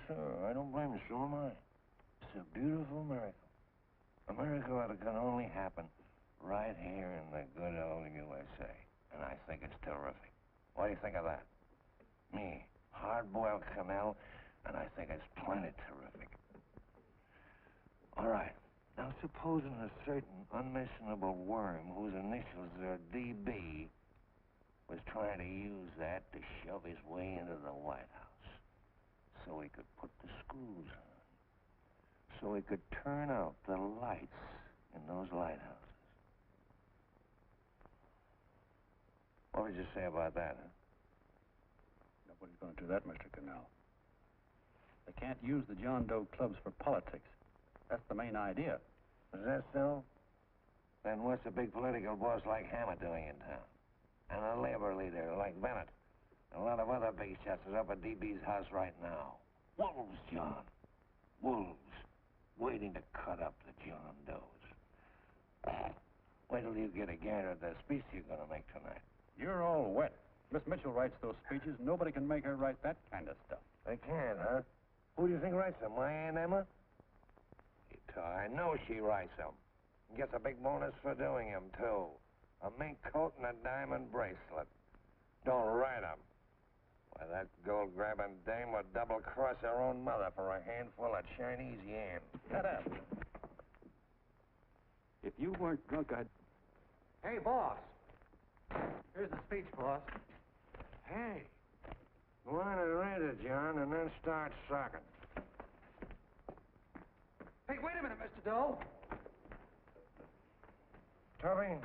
Sure. I don't blame you. So am I. It's a beautiful miracle. A miracle that can only happen right here in the good old USA. And I think it's terrific. What do you think of that? Me, hard-boiled Cannell, and I think it's plenty terrific. All right. Now, supposing a certain unmentionable worm whose initials are DB was trying to use that to shove his way into the White House so he could put the screws on, so he could turn out the lights in those lighthouses. What would you say about that, huh? Nobody's going to do that, Mr. Cannell. They can't use the John Doe clubs for politics. That's the main idea. Is that so? Then what's a big political boss like Hammer doing in town? And a labor leader like Bennett? And a lot of other big shots are up at DB's house right now. Wolves, John. Wolves. Waiting to cut up the John Does. Wait till you get a gander at the speech you're going to make tonight. You're all wet. Miss Mitchell writes those speeches. Nobody can make her write that kind of stuff. They can't, huh? Who do you think writes them? My Aunt Emma? I know she writes them. And gets a big bonus for doing them, too. A mink coat and a diamond bracelet. Don't write them. Why, that gold-grabbing dame would double-cross her own mother for a handful of Chinese yams. Shut up. If you weren't drunk, I'd... Hey, boss. Here's the speech, boss. Hey. Go on and read it, John, and then start sucking. Hey, wait a minute, Mr. Doe. Tubby?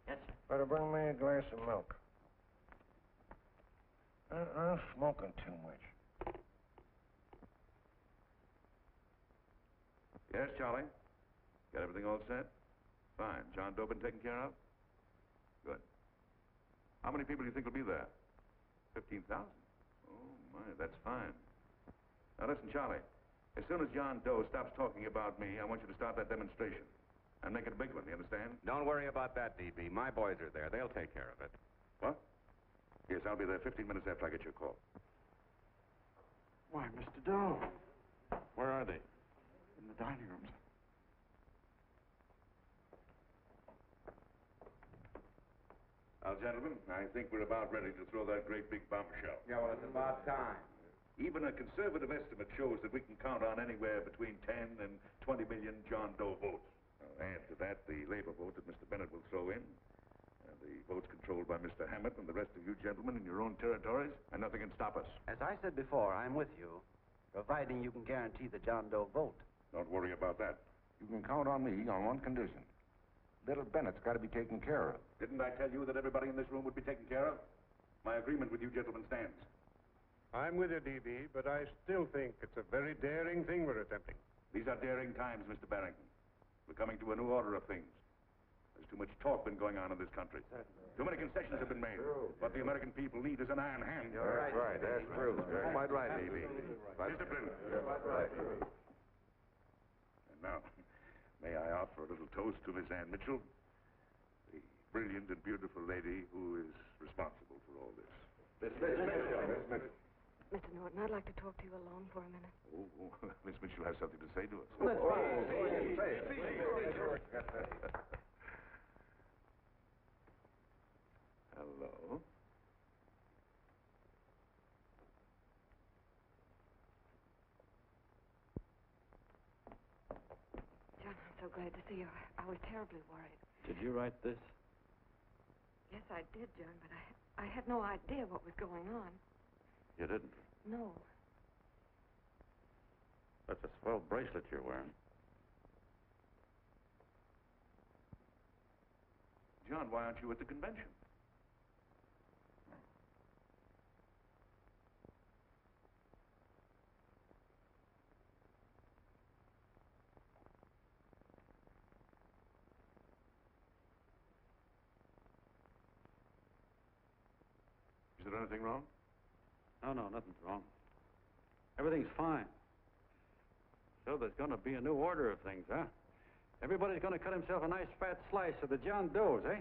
Yes, sir. Better bring me a glass of milk. I'm smoking too much. Yes, Charlie? Got everything all set? Fine. John Doe been taken care of? Good. How many people do you think will be there? 15,000? Oh, my, that's fine. Now, listen, Charlie. As soon as John Doe stops talking about me, I want you to start that demonstration. And make it a big one, you understand? Don't worry about that, DB. My boys are there. They'll take care of it. What? Yes, I'll be there 15 minutes after I get your call. Why, Mr. Doe. Where are they? In the dining rooms. Now, gentlemen, I think we're about ready to throw that great big bombshell. Yeah, well, it's about time. Even a conservative estimate shows that we can count on anywhere between 10 and 20 million John Doe votes. Now, add to that the labor vote that Mr. Bennett will throw in, and the votes controlled by Mr. Hammett and the rest of you gentlemen in your own territories, and nothing can stop us. As I said before, I'm with you, providing you can guarantee the John Doe vote. Don't worry about that. You can count on me on one condition. Little Bennett's got to be taken care of. Didn't I tell you that everybody in this room would be taken care of? My agreement with you gentlemen stands. I'm with you, DB, but I still think it's a very daring thing we're attempting. These are daring times, Mr. Barrington. We're coming to a new order of things. There's too much talk been going on in this country. Too many concessions have been made. What the American people need is an iron hand. That's right. That's true. You're quite right, D.B. Discipline. Right. And now, may I offer a little toast to Miss Ann Mitchell, the brilliant and beautiful lady who is responsible for all this. Miss Mitchell. Mr. Norton, I'd like to talk to you alone for a minute. Oh, Miss Mitchell has something to say to us. That's fine. Hello? John, I'm so glad to see you. I was terribly worried. Did you write this? Yes, I did, John, but I had no idea what was going on. You didn't? No. That's a swell bracelet you're wearing. John, why aren't you at the convention? Is there anything wrong? No, nothing's wrong. Everything's fine. So there's going to be a new order of things, huh? Everybody's going to cut himself a nice fat slice of the John Does, eh?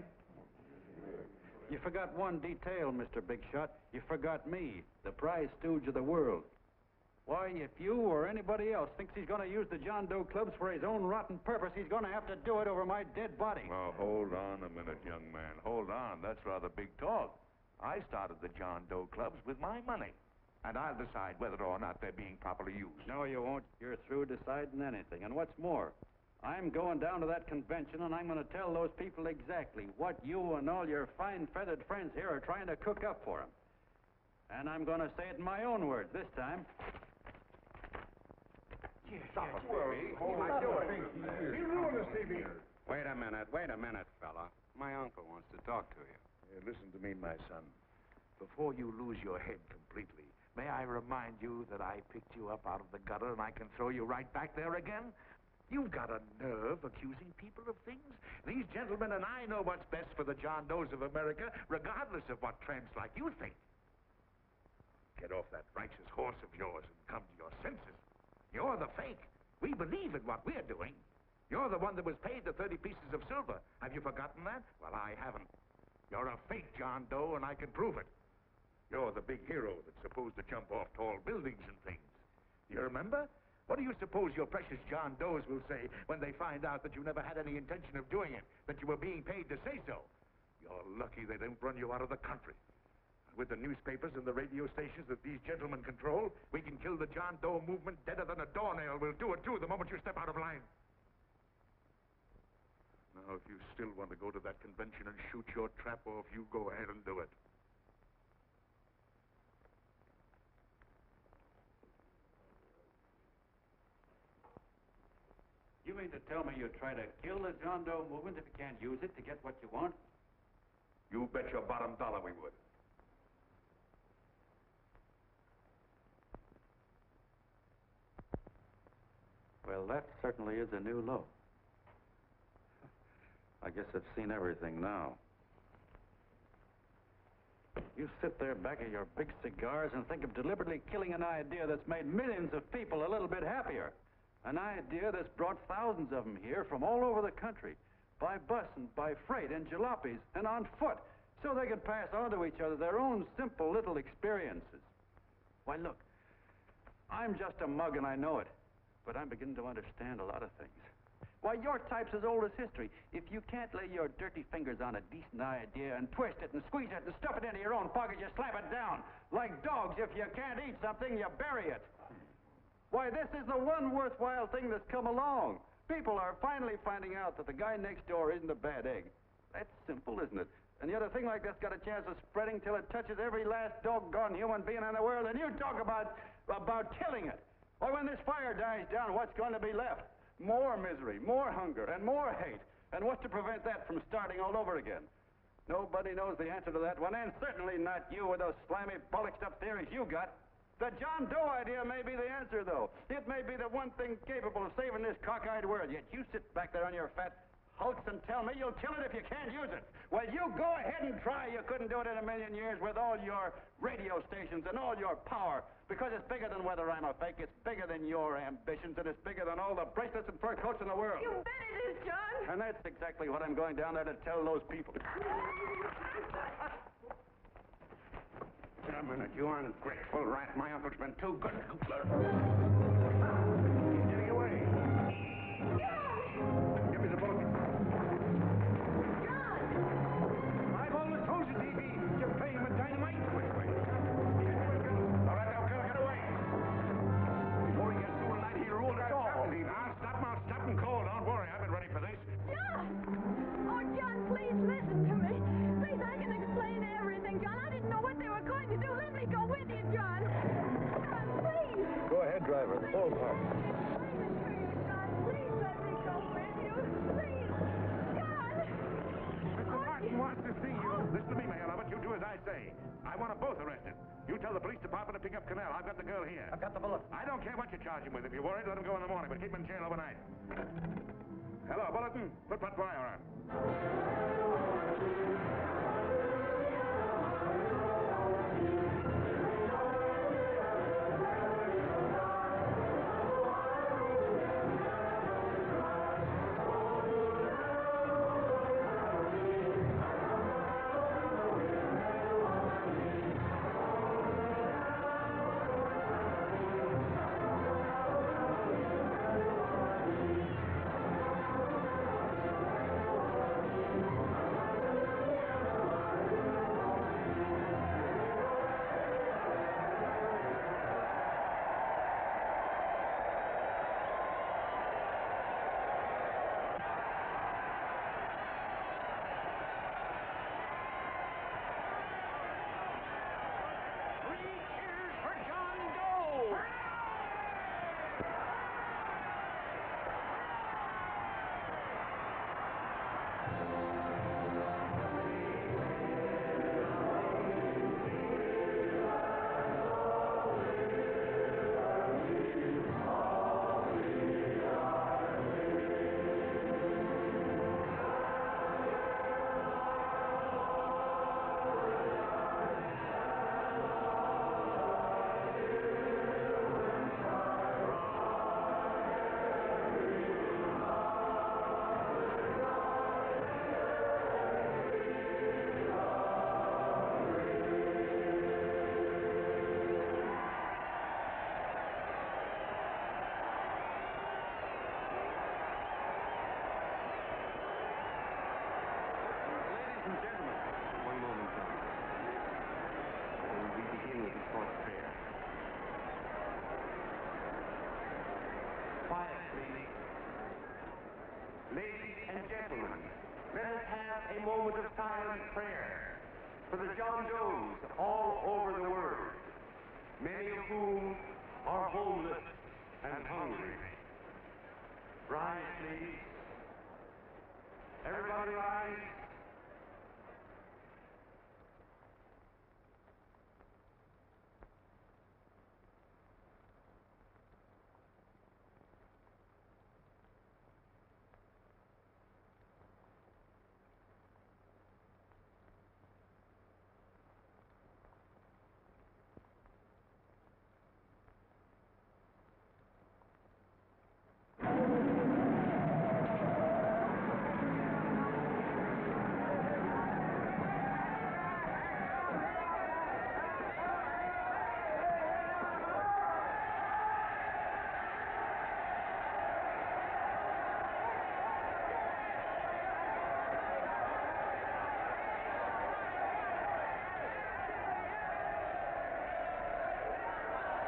You forgot one detail, Mr. Big Shot. You forgot me, the prize stooge of the world. Why, if you or anybody else thinks he's going to use the John Doe clubs for his own rotten purpose, he's going to have to do it over my dead body. Well, hold on a minute, young man. Hold on. That's rather big talk. I started the John Doe clubs with my money. And I'll decide whether or not they're being properly used. No, you won't. You're through deciding anything. And what's more, I'm going down to that convention, and I'm going to tell those people exactly what you and all your fine feathered friends here are trying to cook up for them. And I'm going to say it in my own words this time. Stop him, baby. You ruined us, D.B. Wait a minute, fella. My uncle wants to talk to you. Listen to me, my son. Before you lose your head completely, may I remind you that I picked you up out of the gutter and I can throw you right back there again? You've got a nerve accusing people of things. These gentlemen and I know what's best for the John Does of America, regardless of what tramps like you think. Get off that righteous horse of yours and come to your senses. You're the fake. We believe in what we're doing. You're the one that was paid the 30 pieces of silver. Have you forgotten that? Well, I haven't. You're a fake John Doe, and I can prove it. You're the big hero that's supposed to jump off tall buildings and things. Do you remember? What do you suppose your precious John Does will say when they find out that you never had any intention of doing it, that you were being paid to say so? You're lucky they didn't run you out of the country. With the newspapers and the radio stations that these gentlemen control, we can kill the John Doe movement deader than a doornail. We'll do it, too, the moment you step out of line. Now, if you still want to go to that convention and shoot your trap off, you go ahead and do it. You mean to tell me you'd try to kill the John Doe movement if you can't use it to get what you want? You bet your bottom dollar we would. Well, that certainly is a new low. I guess I've seen everything now. You sit there back of your big cigars and think of deliberately killing an idea that's made millions of people a little bit happier. An idea that's brought thousands of them here from all over the country, by bus and by freight and jalopies and on foot, so they could pass on to each other their own simple little experiences. Why, look, I'm just a mug and I know it, but I'm beginning to understand a lot of things. Why, your type's as old as history. If you can't lay your dirty fingers on a decent idea and twist it and squeeze it and stuff it into your own pocket, you slap it down. Like dogs, if you can't eat something, you bury it. Why, this is the one worthwhile thing that's come along. People are finally finding out that the guy next door isn't a bad egg. That's simple, isn't it? And yet a thing like that's got a chance of spreading till it touches every last doggone human being in the world, and you talk about killing it. Why, when this fire dies down, what's going to be left? More misery, more hunger, and more hate. And what's to prevent that from starting all over again? Nobody knows the answer to that one, and certainly not you with those slimy, bollocksed up theories you got. The John Doe idea may be the answer, though. It may be the one thing capable of saving this cockeyed world. Yet you sit back there on your fat hulks and tell me you'll kill it if you can't use it. Well, you go ahead and try. You couldn't do it in a million years with all your radio stations and all your power. Because it's bigger than whether I'm a fake. It's bigger than your ambitions, and it's bigger than all the bracelets and fur coats in the world. You bet it is, John. And that's exactly what I'm going down there to tell those people. A minute, you ungrateful rat. My uncle's been too good. He's getting away. Give me the boat. John! I've always told you, D.B. You play him with dynamite. Which way? All right, now, get away. Before he gets through tonight, he'll rule us all. I'll stop him cold. Don't worry, I've been ready for this. John! Oh, John, please listen to me. Please, I can explain everything, John. I didn't know what they were going to do. Let me go with you, John. John, please. Go ahead, driver. Full park. Please let me go with you. Please. John! Mr. Martin wants to see you. Listen to me, my love. You do as I say. I want them both arrested. You tell the police department to pick up Canal. I've got the girl here. I've got the bullet. I don't care what you charge him with. If you're worried, let him go in the morning, but keep him in jail overnight. Hello, Bulletin. Put wire on. Ladies and gentlemen, let us have a moment of silent prayer for the John Does all over the world, many of whom are homeless and hungry. Rise, please. Everybody rise.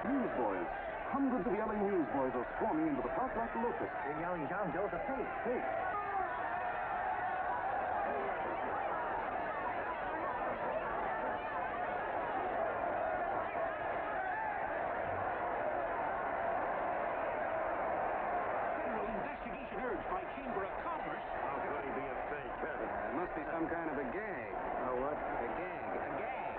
Newsboys. Hundreds of yelling newsboys are swarming into the park like locusts. They're yelling John Doe's a fake, fake. Federal investigation urged by Chamber of Commerce. How could he be a fake? It must be some kind of a gag. A what? A gag. A gag.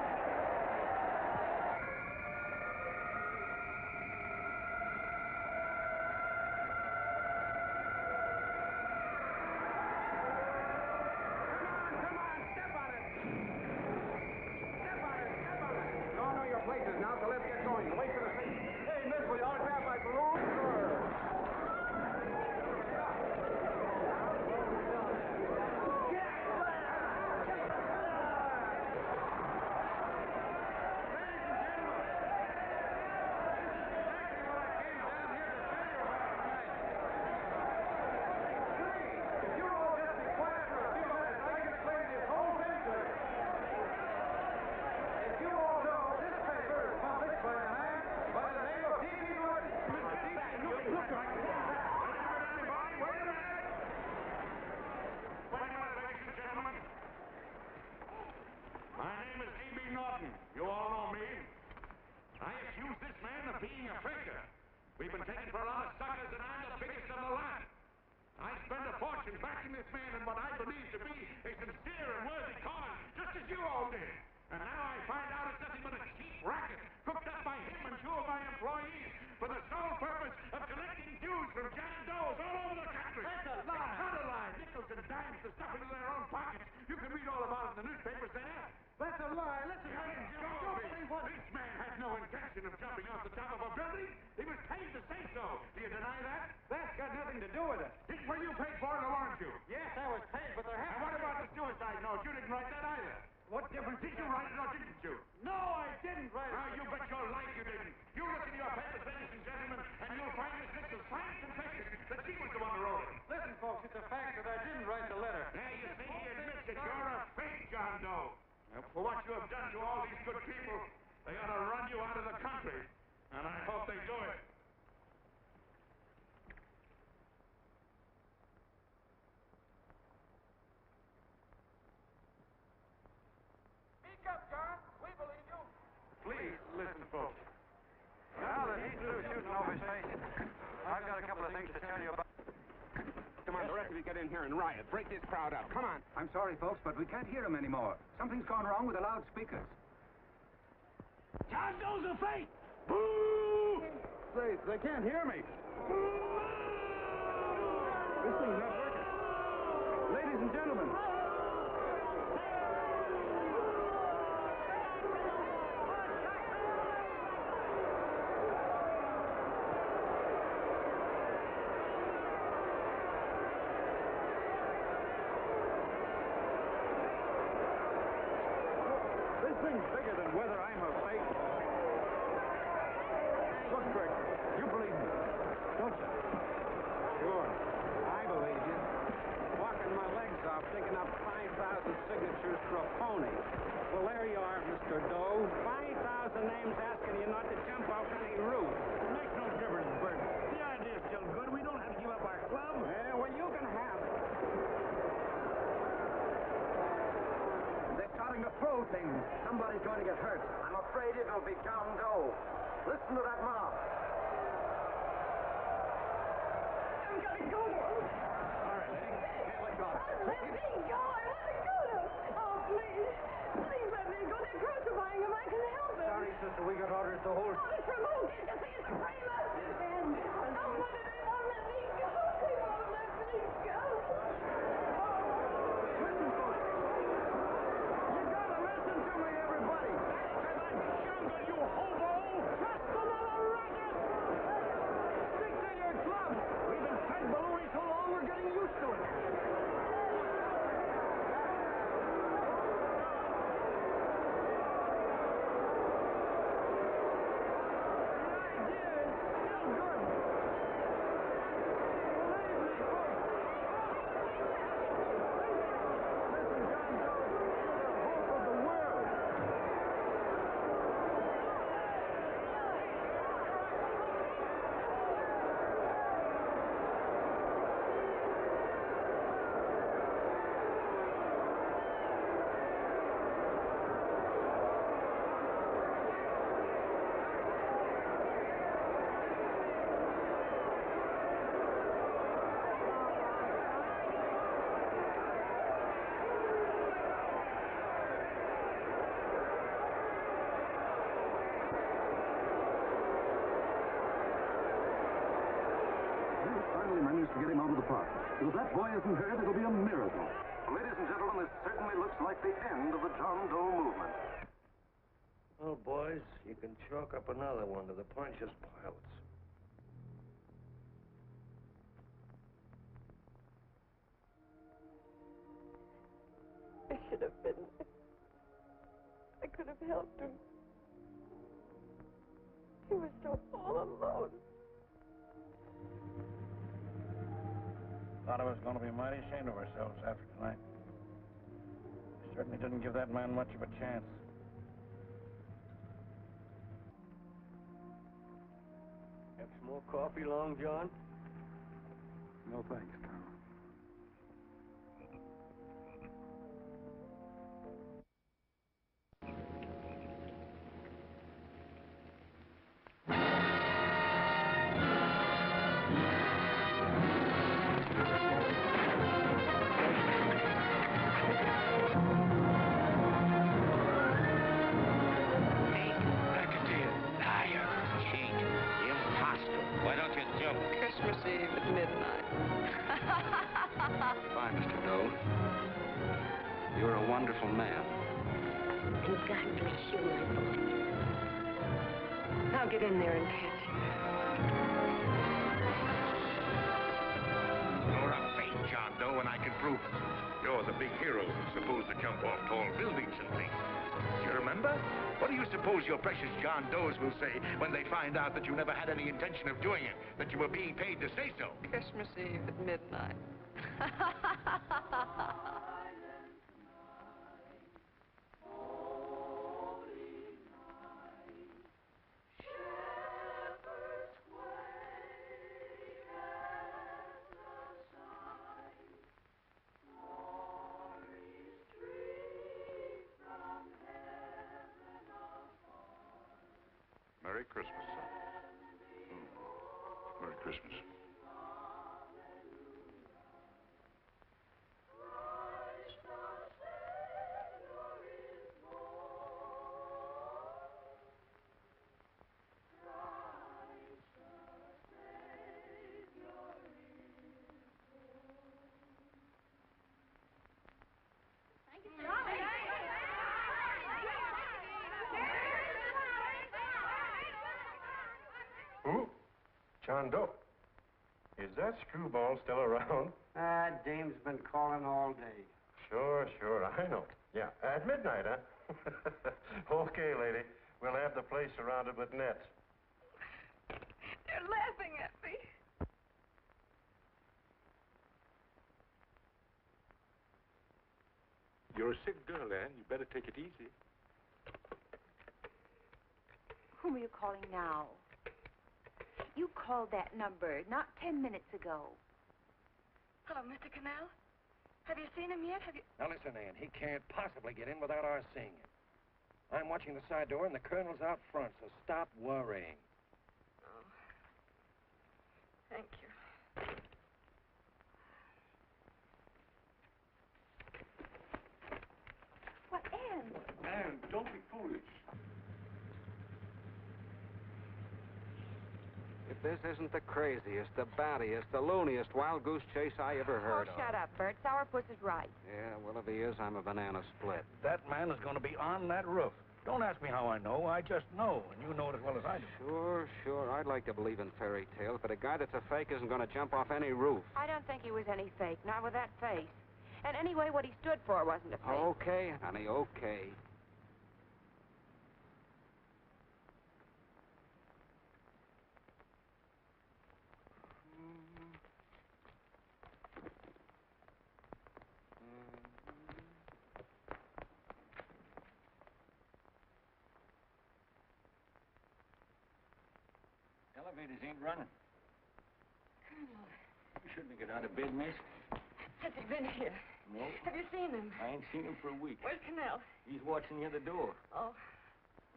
lot of suckers, and I'm the biggest of the lot. I spend a fortune backing this man in what I believe to be a sincere and worthy cause, just as you all did. And now I find out it's nothing but a cheap racket cooked up by him and two of my employees for the sole purpose of collecting dues from John Does all over the country. That's a lie. It's not a lie. Nickels and dimes to stuff into their own pockets. You can read all about it in the newspapers there. That's a lie. Listen, This man had no intention of jumping off the top of a building. He was paid to say so. Do you deny that? That's got nothing to do with it. Were you paid for it or weren't you? Yes, I was paid, but there And what about the suicide note? You didn't write that either. What difference did you write it or didn't you? No, I didn't write it. Now, you bet your life you didn't. You look in your papers, ladies and gentlemen, and you'll find Miss Mitchell's fine confession that she was the one who wrote it. Listen, folks, it's a fact that I didn't write the letter. There you see, he admits that you're a fake John Doe. For what you have done to all these good people, they ought to run you out of the country. And I hope they do it. Speak up, John. We believe you. Please, listen, folks. Now that he's through shooting over his face, I've got a couple of things to tell you about. Come on, the rest of you get in here and riot. Break this crowd up. Come on. I'm sorry, folks, but we can't hear him anymore. Something's gone wrong with the loudspeakers. John Doe's a fake. Boo! They can't hear me. This thing's not working. Ladies and gentlemen. This thing's bigger than whether I'm a fake. Look, Crick, you believe me, don't you? Sure, I believe you. Walking my legs off, digging up 5,000 signatures for a phony. Well, there you are, Mr. Doe. 5,000 names asking you not to jump off any roof. It makes no difference, Bert. The idea's still good. We don't have to give up our club. Yeah, well, you can have it. They're starting to throw things. Somebody's going to get hurt. I'm afraid it'll be John Doe. Listen to that mob. I've got to go. All right, lady. Hey, let go. Let me go. I want to go. Oh, please. Please let me go. They're crucifying him. I can help it. Sorry, sister. We got orders to hold. Oh, it's from who? Can't you see it's a frame up? And oh, why do they won't let me go? They won't let me go. Listen, folks. You gotta listen to me, everybody. Back to the jungle, you hobo! Just another racket! Stick to your club. We've been fed baloney so long, we're getting used to it. Managed to get him out of the park. If that boy isn't hurt, it'll be a miracle. Ladies and gentlemen, this certainly looks like the end of the John Doe movement. Well, boys, you can chalk up another one to the Pontius Pilates. I should have been there. I could have helped him. He was so all alone. A lot of us going to be mighty ashamed of ourselves after tonight. We certainly didn't give that man much of a chance. Have some more coffee, Long John? No thanks, Tom. wonderful man. And God bless you, my boy. Now get in there and catch him. You're a fake John Doe, and I can prove it. You're the big hero who's supposed to jump off tall buildings and things. Do you remember? What do you suppose your precious John Does will say when they find out that you never had any intention of doing it, that you were being paid to say so? Christmas Eve at midnight. Merry Christmas, son. Merry Christmas. Who? John Doe. Is that screwball still around? Dame's been calling all day. Sure, I know. Yeah, at midnight, huh? Okay, lady. We'll have the place surrounded with nets. They're laughing at me. You're a sick girl, Anne. You better take it easy. Whom are you calling now? You called that number not 10 minutes ago. Hello, Mr. Canal. Have you seen him yet? Now listen, Ann, he can't possibly get in without our seeing him. I'm watching the side door and the colonel's out front, so stop worrying. Oh. Thank you. What, Anne? Anne, don't be foolish. If this isn't the craziest, the battiest, the looniest wild goose chase I ever heard of. Shut up, Bert. Sourpuss is right. Yeah, well, if he is, I'm a banana split. That man is going to be on that roof. Don't ask me how I know. I just know, and you know it as well as I do. Sure. I'd like to believe in fairy tales, but a guy that's a fake isn't going to jump off any roof. I don't think he was any fake, not with that face. And anyway, what he stood for wasn't a fake. Okay, honey, okay. Elevators ain't running. Colonel, You shouldn't get out of bed, miss. has he been here? No. Have you seen him? I ain't seen him for a week. Where's Canal? He's watching near the door. Oh,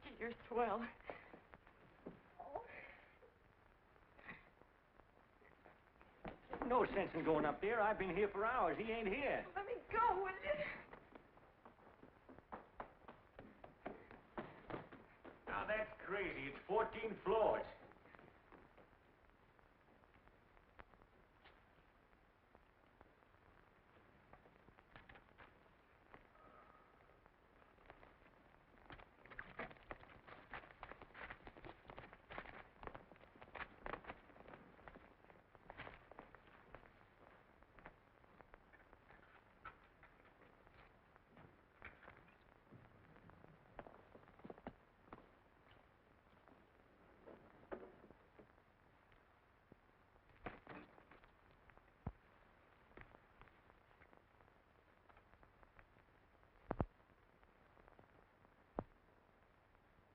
gee, you're swell. There's no sense in going up there. I've been here for hours. He ain't here. Let me go, will you? Now, that's crazy. It's 14 floors.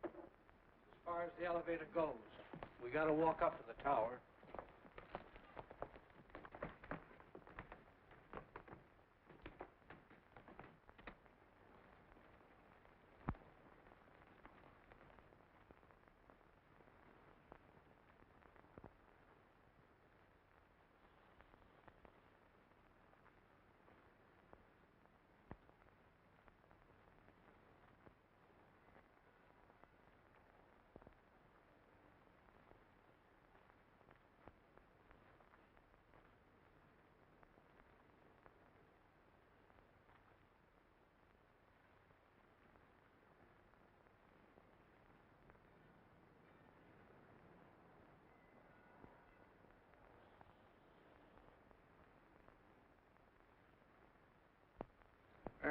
As far as the elevator goes, we got to walk up to the tower.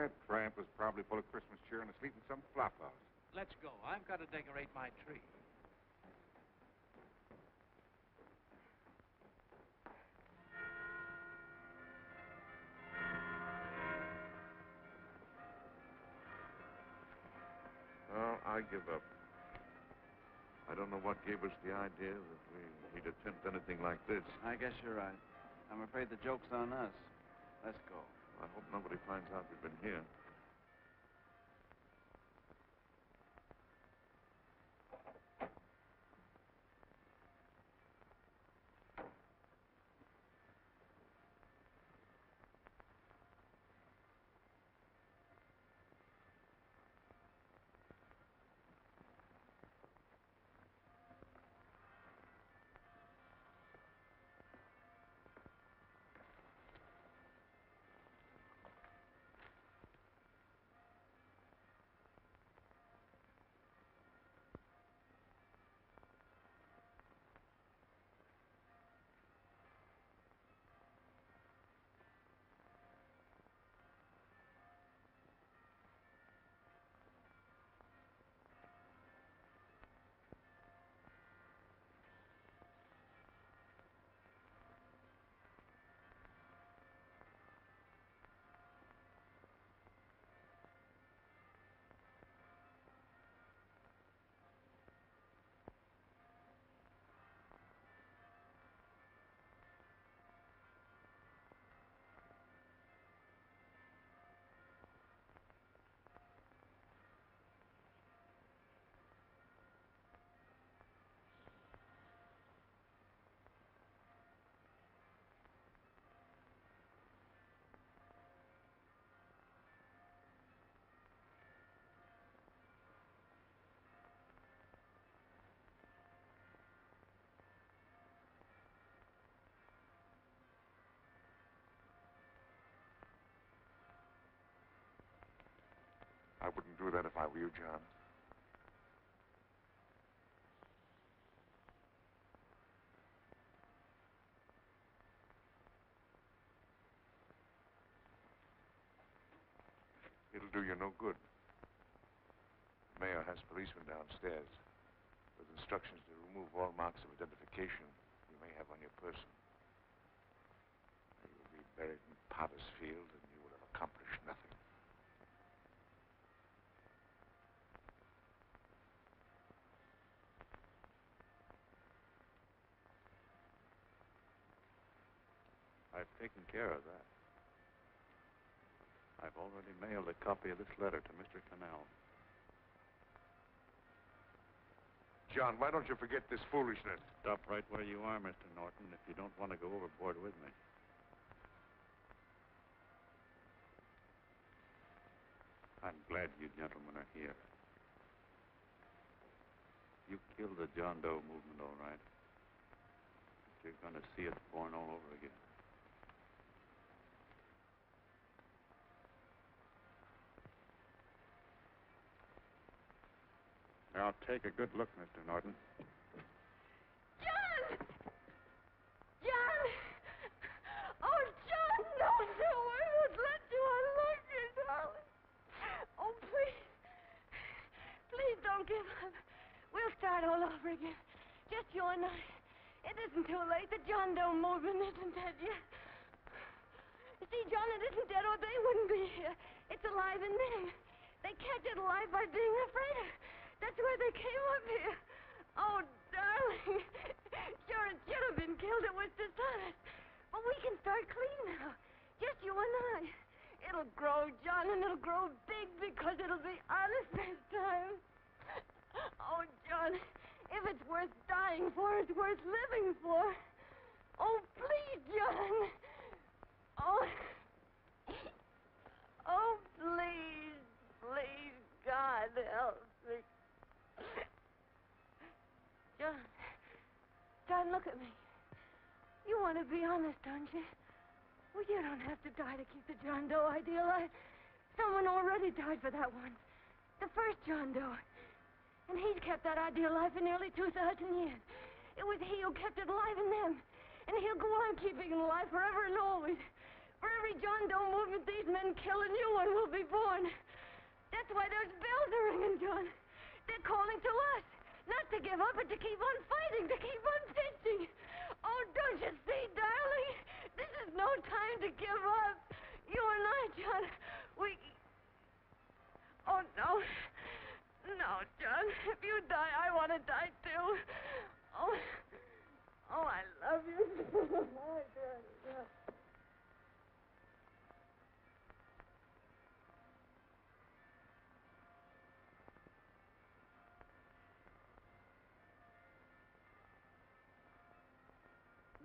That tramp was probably full of Christmas cheer and asleep in some flop house. Let's go. I've got to decorate my tree. Well, I give up. I don't know what gave us the idea that we'd attempt anything like this. I guess you're right. I'm afraid the joke's on us. Let's go. I hope nobody finds out we've been here. I wouldn't do that if I were you, John. It'll do you no good. The mayor has policemen downstairs with instructions to remove all marks of identification you may have on your person. You will be buried in Potter's Field, and you will have accomplished nothing. I've taken care of that. I've already mailed a copy of this letter to Mr. Cannell. John, why don't you forget this foolishness? Stop right where you are, Mr. Norton, if you don't want to go overboard with me. I'm glad you gentlemen are here. You killed the John Doe movement, all right. But you're going to see it born all over again. Now, take a good look, Mr. Norton. John! John! Oh, John, no, I won't let you unlock your darling. Oh, please. Please don't give up. We'll start all over again. Just you and I. It isn't too late. The John Doe movement isn't dead yet. You see, John, it isn't dead or they wouldn't be here. It's alive in them. They catch it alive by being afraid of it. That's why they came up here. Oh, darling. Sure, it should have been killed. It was dishonest. But we can start clean now. Just you and I. It'll grow, John, and it'll grow big because it'll be honest this time. Oh, John, if it's worth dying for, it's worth living for. Oh, please, John. Oh. Oh, please, please, God, help me. John, look at me. You want to be honest, don't you? Well, you don't have to die to keep the John Doe idea alive. Someone already died for that one. The first John Doe. And he's kept that idea alive for nearly 2,000 years. It was he who kept it alive in them. And he'll go on keeping it alive forever and always. For every John Doe movement these men kill, a new one will be born. That's why those bells are ringing, John. They're calling to us. Not to give up, but to keep on fighting, to keep on pitching. Oh, don't you see, darling? This is no time to give up. You and I, John, we... Oh, no. No, John. If you die, I want to die, too. Oh, I love you. Oh, John, yeah.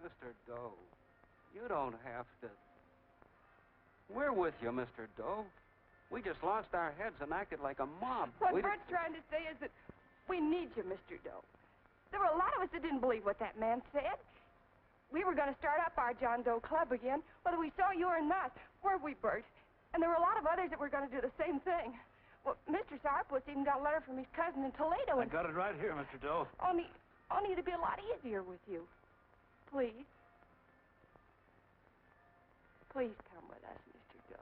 Mr. Doe, you don't have to. We're with you, Mr. Doe. We just lost our heads and acted like a mob. What Bert's trying to say is that we need you, Mr. Doe. There were a lot of us that didn't believe what that man said. We were going to start up our John Doe Club again, whether we saw you or not. Weren't we, Bert? And there were a lot of others that were going to do the same thing. Well, Mr. Sarpus even got a letter from his cousin in Toledo. I got it right here, Mr. Doe. Only it'd be a lot easier with you. Please. Please come with us, Mr. Doe.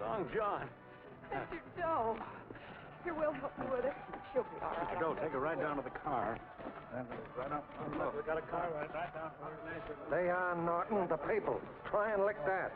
Long John. Mr. Doe. Here, we'll help you with it. She'll be all right. Mr. Doe, take her right down to the car. Right up. Look, we got a car right down. They are, Norton, the people. Try and lick that.